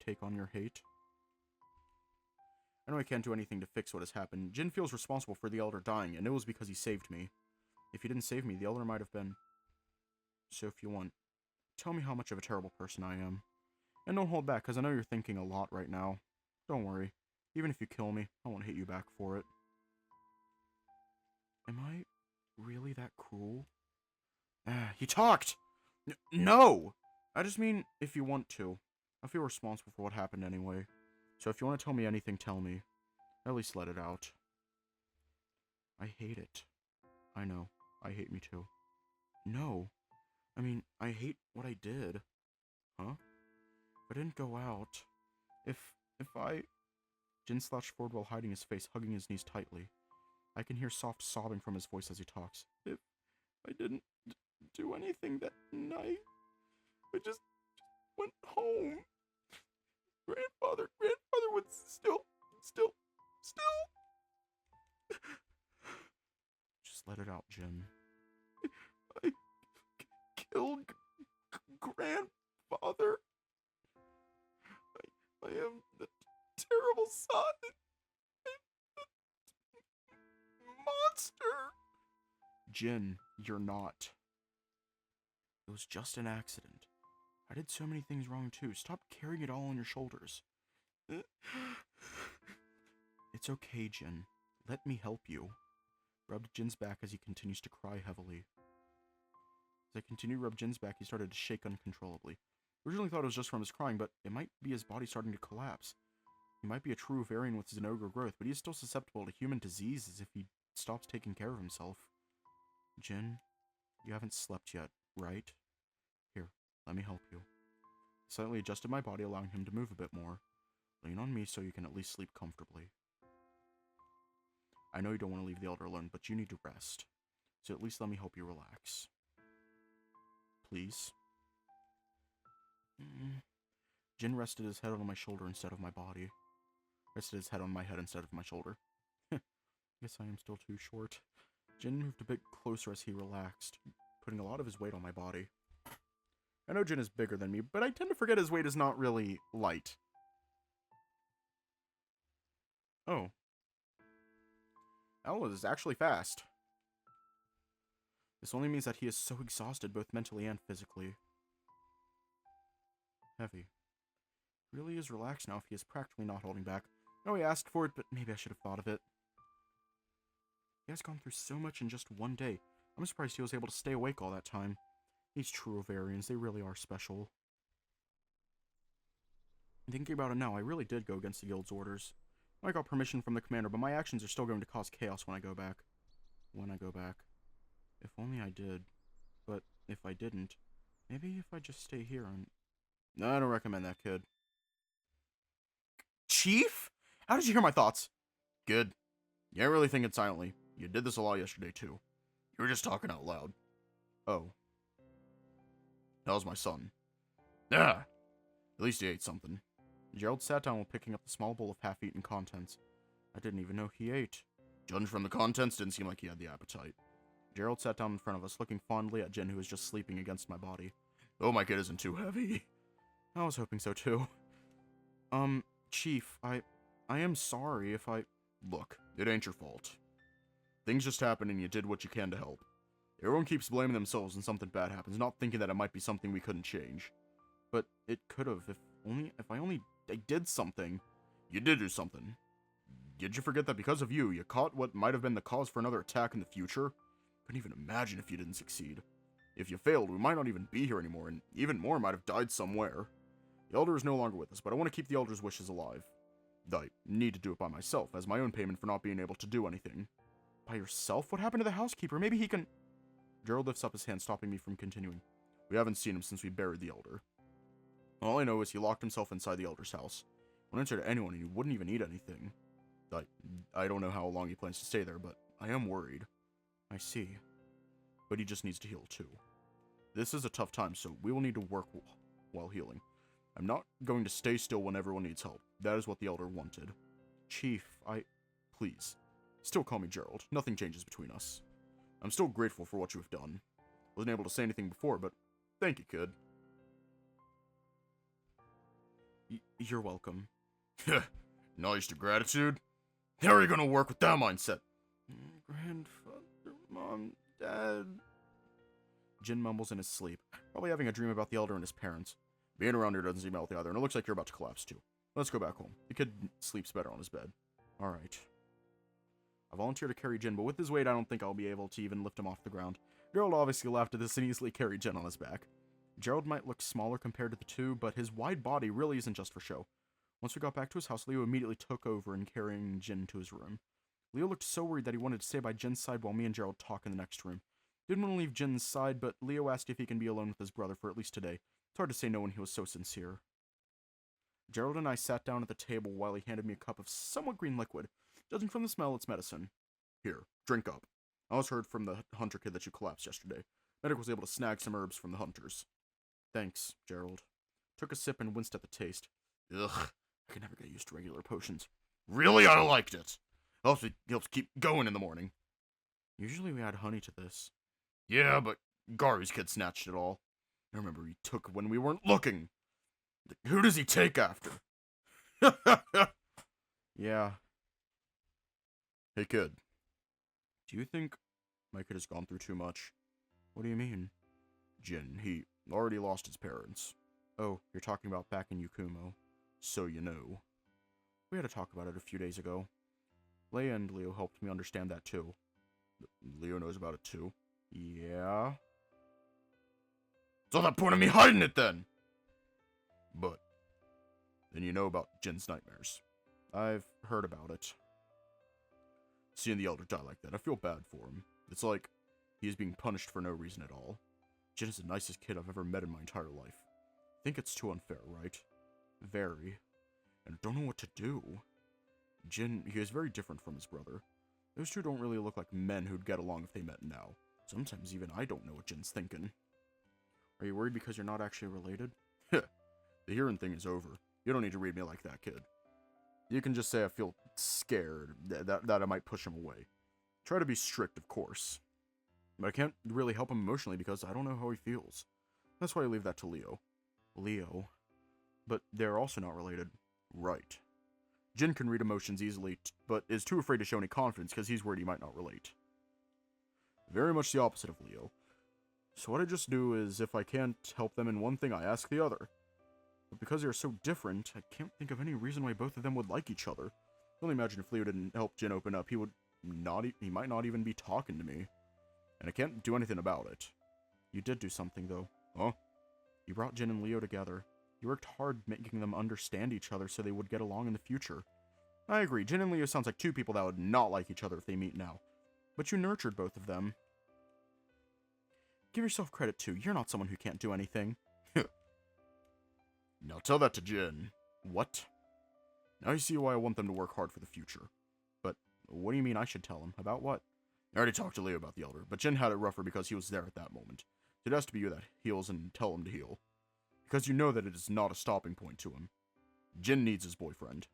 take on your hate? I know I can't do anything to fix what has happened. Jin feels responsible for the Elder dying, and it was because he saved me. If he didn't save me, the Elder might have been... So if you want, tell me how much of a terrible person I am. And don't hold back, because I know you're thinking a lot right now. Don't worry. Even if you kill me, I won't hate you back for it. Am I really that cruel? He talked! No! I just mean, if you want to. I feel responsible for what happened anyway. So if you want to tell me anything, tell me. At least let it out. I hate it. I know. I hate me too. No. I mean, I hate what I did. Huh? I didn't go out. If I... Jin slouched forward while hiding his face, hugging his knees tightly. I can hear soft sobbing from his voice as he talks. If I didn't do anything that night, I just went home. Grandfather would still. Just let it out, Jin. I killed grandfather. I am the terrible son. Monster. Jin, you're not. It was just an accident. I did so many things wrong too. Stop carrying it all on your shoulders. It's okay, Jin. Let me help you. Rubbed Jin's back as he continues to cry heavily. As I continued to rub Jin's back, he started to shake uncontrollably. I originally thought it was just from his crying, but it might be his body starting to collapse. He might be a true variant with Zenogre growth, but he is still susceptible to human diseases if he stops taking care of himself. Jin, you haven't slept yet, right? Here, let me help you. I slightly adjusted my body, allowing him to move a bit more. Lean on me so you can at least sleep comfortably. I know you don't want to leave the Elder alone, but you need to rest. So at least let me help you relax. Please? Jin rested his head on my shoulder instead of my body. Rested his head on my head instead of my shoulder. Guess I am still too short. Jin moved a bit closer as he relaxed, putting a lot of his weight on my body. I know Jin is bigger than me, but I tend to forget his weight is not really light. Oh. That was actually fast. This only means that he is so exhausted both mentally and physically. Heavy. He really is relaxed now if he is practically not holding back. I know he asked for it, but maybe I should have thought of it. He has gone through so much in just one day. I'm surprised he was able to stay awake all that time. These true Ovarians, they really are special. Thinking about it now, I really did go against the guild's orders. I got permission from the commander, but my actions are still going to cause chaos when I go back. If only I did. But if I didn't, maybe if I just stay here and... No, I don't recommend that, kid. Chief? How did you hear my thoughts? Good. You ain't really thinking silently. You did this a lot yesterday, too. You were just talking out loud. Oh. How's my son? Ah! At least he ate something. Gerald sat down while picking up the small bowl of half-eaten contents. I didn't even know he ate. Judging from the contents, didn't seem like he had the appetite. Gerald sat down in front of us, looking fondly at Jin, who was just sleeping against my body. Oh, my kid isn't too heavy. I was hoping so, too. Chief, I am sorry if I... Look, it ain't your fault. Things just happen and you did what you can to help. Everyone keeps blaming themselves when something bad happens, not thinking that it might be something we couldn't change. But it could have, if I did something. You did do something. Did you forget that because of you, you caught what might have been the cause for another attack in the future? Couldn't even imagine if you didn't succeed. If you failed, we might not even be here anymore, and even more might have died somewhere. The Elder is no longer with us, but I want to keep the Elder's wishes alive. I need to do it by myself, as my own payment for not being able to do anything. By yourself? What happened to the housekeeper? Maybe he can... Gerald lifts up his hand, stopping me from continuing. We haven't seen him since we buried the Elder. All I know is he locked himself inside the Elder's house. Wouldn't answer to anyone, and he wouldn't even eat anything. I don't know how long he plans to stay there, but I am worried. I see. But he just needs to heal, too. This is a tough time, so we will need to work while healing. I'm not going to stay still when everyone needs help. That is what the Elder wanted. Chief, Please. Still call me Gerald. Nothing changes between us. I'm still grateful for what you have done. Wasn't able to say anything before, but thank you, kid. You're welcome. No use to gratitude? How are you gonna work with that mindset? Grandfather, Mom, Dad... Jin mumbles in his sleep, probably having a dream about the Elder and his parents. Being around here doesn't seem healthy either, and it looks like you're about to collapse too. Let's go back home. The kid sleeps better on his bed. Alright. I volunteer to carry Jin, but with his weight I don't think I'll be able to even lift him off the ground. Gerald obviously laughed at this and easily carried Jin on his back. Gerald might look smaller compared to the two, but his wide body really isn't just for show. Once we got back to his house, Leo immediately took over in carrying Jin to his room. Leo looked so worried that he wanted to stay by Jin's side while me and Gerald talk in the next room. Didn't want to leave Jin's side, but Leo asked if he can be alone with his brother for at least today. It's hard to say no when he was so sincere. Gerald and I sat down at the table while he handed me a cup of somewhat green liquid. Judging from the smell, it's medicine. Here, drink up. I always heard from the hunter kid that you collapsed yesterday. Medic was able to snag some herbs from the hunters. Thanks, Gerald. Took a sip and winced at the taste. Ugh, I can never get used to regular potions. Really, I liked it. Helps keep going in the morning. Usually we add honey to this. Yeah, but Gary's kid snatched it all. I remember he took when we weren't looking. Who does he take after? Yeah. Hey, kid. Do you think my kid has gone through too much? What do you mean? Jin, he already lost his parents. Oh, you're talking about back in Yukumo. So you know. We had a talk about it a few days ago. Leia and Leo helped me understand that too. Leo knows about it too. Yeah? So that point of me hiding it then! But, then you know about Jin's nightmares. I've heard about it. Seeing the Elder die like that, I feel bad for him. It's like he is being punished for no reason at all. Jin is the nicest kid I've ever met in my entire life. I think it's too unfair, right? Very. And I don't know what to do. Jin, he is very different from his brother. Those two don't really look like men who'd get along if they met now. Sometimes even I don't know what Jin's thinking. Are you worried because you're not actually related? The hearing thing is over. You don't need to read me like that, kid. You can just say I feel scared, that I might push him away. Try to be strict, of course. But I can't really help him emotionally because I don't know how he feels. That's why I leave that to Leo. Leo? But they're also not related. Right. Jin can read emotions easily, but is too afraid to show any confidence because he's worried he might not relate. Very much the opposite of Leo. So what I just do is, if I can't help them in one thing, I ask the other. But because they're so different, I can't think of any reason why both of them would like each other. I can only imagine if Leo didn't help Jin open up, he might not even be talking to me. And I can't do anything about it. You did do something, though. Huh? You brought Jin and Leo together. You worked hard making them understand each other so they would get along in the future. I agree, Jin and Leo sounds like two people that would not like each other if they meet now. But you nurtured both of them. Give yourself credit, too. You're not someone who can't do anything. Now tell that to Jin. What? Now you see why I want them to work hard for the future. But what do you mean I should tell him? About what? I already talked to Leo about the Elder, but Jin had it rougher because he was there at that moment. So it has to be you that heals and tell him to heal. Because you know that it is not a stopping point to him. Jin needs his boyfriend.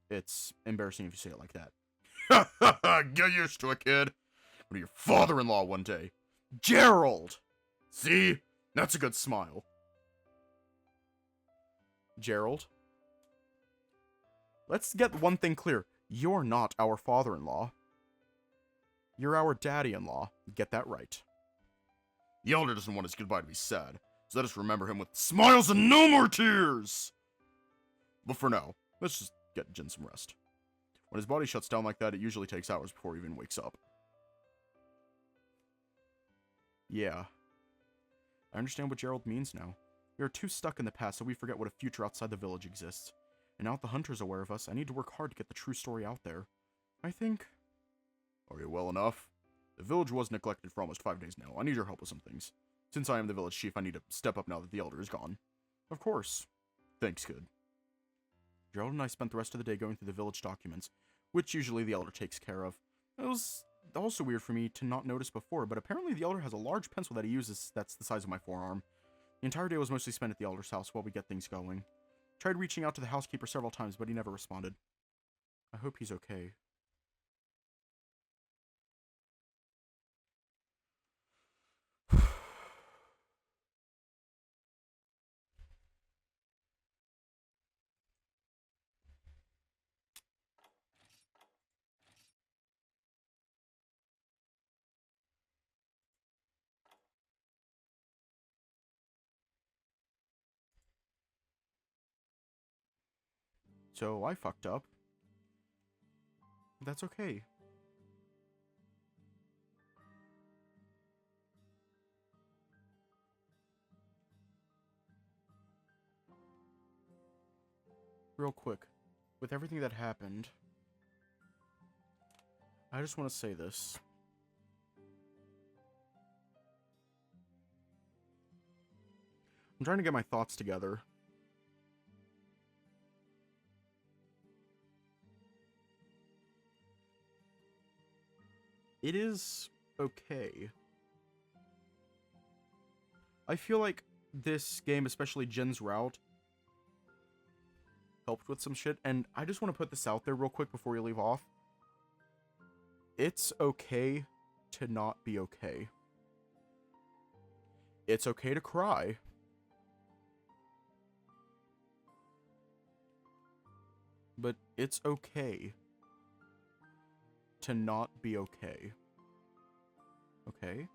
It's embarrassing if you say it like that. Get used to it, kid. I'll be your father-in-law one day. Gerald! See? That's a good smile. Gerald? Let's get one thing clear. You're not our father-in-law. You're our daddy-in-law. Get that right. The Elder doesn't want his goodbye to be sad, so let us remember him with smiles and no more tears! But for now, let's just get Jin some rest. When his body shuts down like that, it usually takes hours before he even wakes up. Yeah. I understand what Gerald means now. We are too stuck in the past so we forget what a future outside the village exists. And now that the hunter's aware of us, I need to work hard to get the true story out there. I think... Are you well enough? The village was neglected for almost 5 days now. I need your help with some things. Since I am the village chief, I need to step up now that the Elder is gone. Of course. Thanks, kid. Gerald and I spent the rest of the day going through the village documents, which usually the Elder takes care of. It was also weird for me to not notice before, but apparently the Elder has a large pencil that he uses that's the size of my forearm. The entire day was mostly spent at the Elder's house while we get things going. Tried reaching out to the housekeeper several times, but he never responded. I hope he's okay. so I fucked up. That's okay. Real quick, with everything that happened, I just want to say this. I'm trying to get my thoughts together. It is okay. I feel like this game, especially Jin's route, helped with some shit, and I just want to put this out there real quick before we leave off. It's okay to not be okay. It's okay to cry. But it's okay to not be okay. Okay?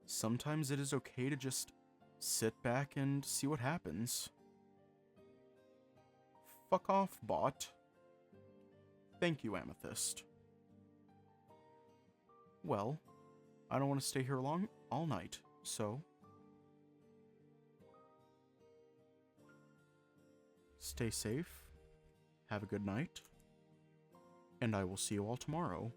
Sometimes it is okay to just sit back and see what happens. Fuck off, bot. Thank you, Amethyst. Well, I don't want to stay here long all night, so stay safe, have a good night, and I will see you all tomorrow.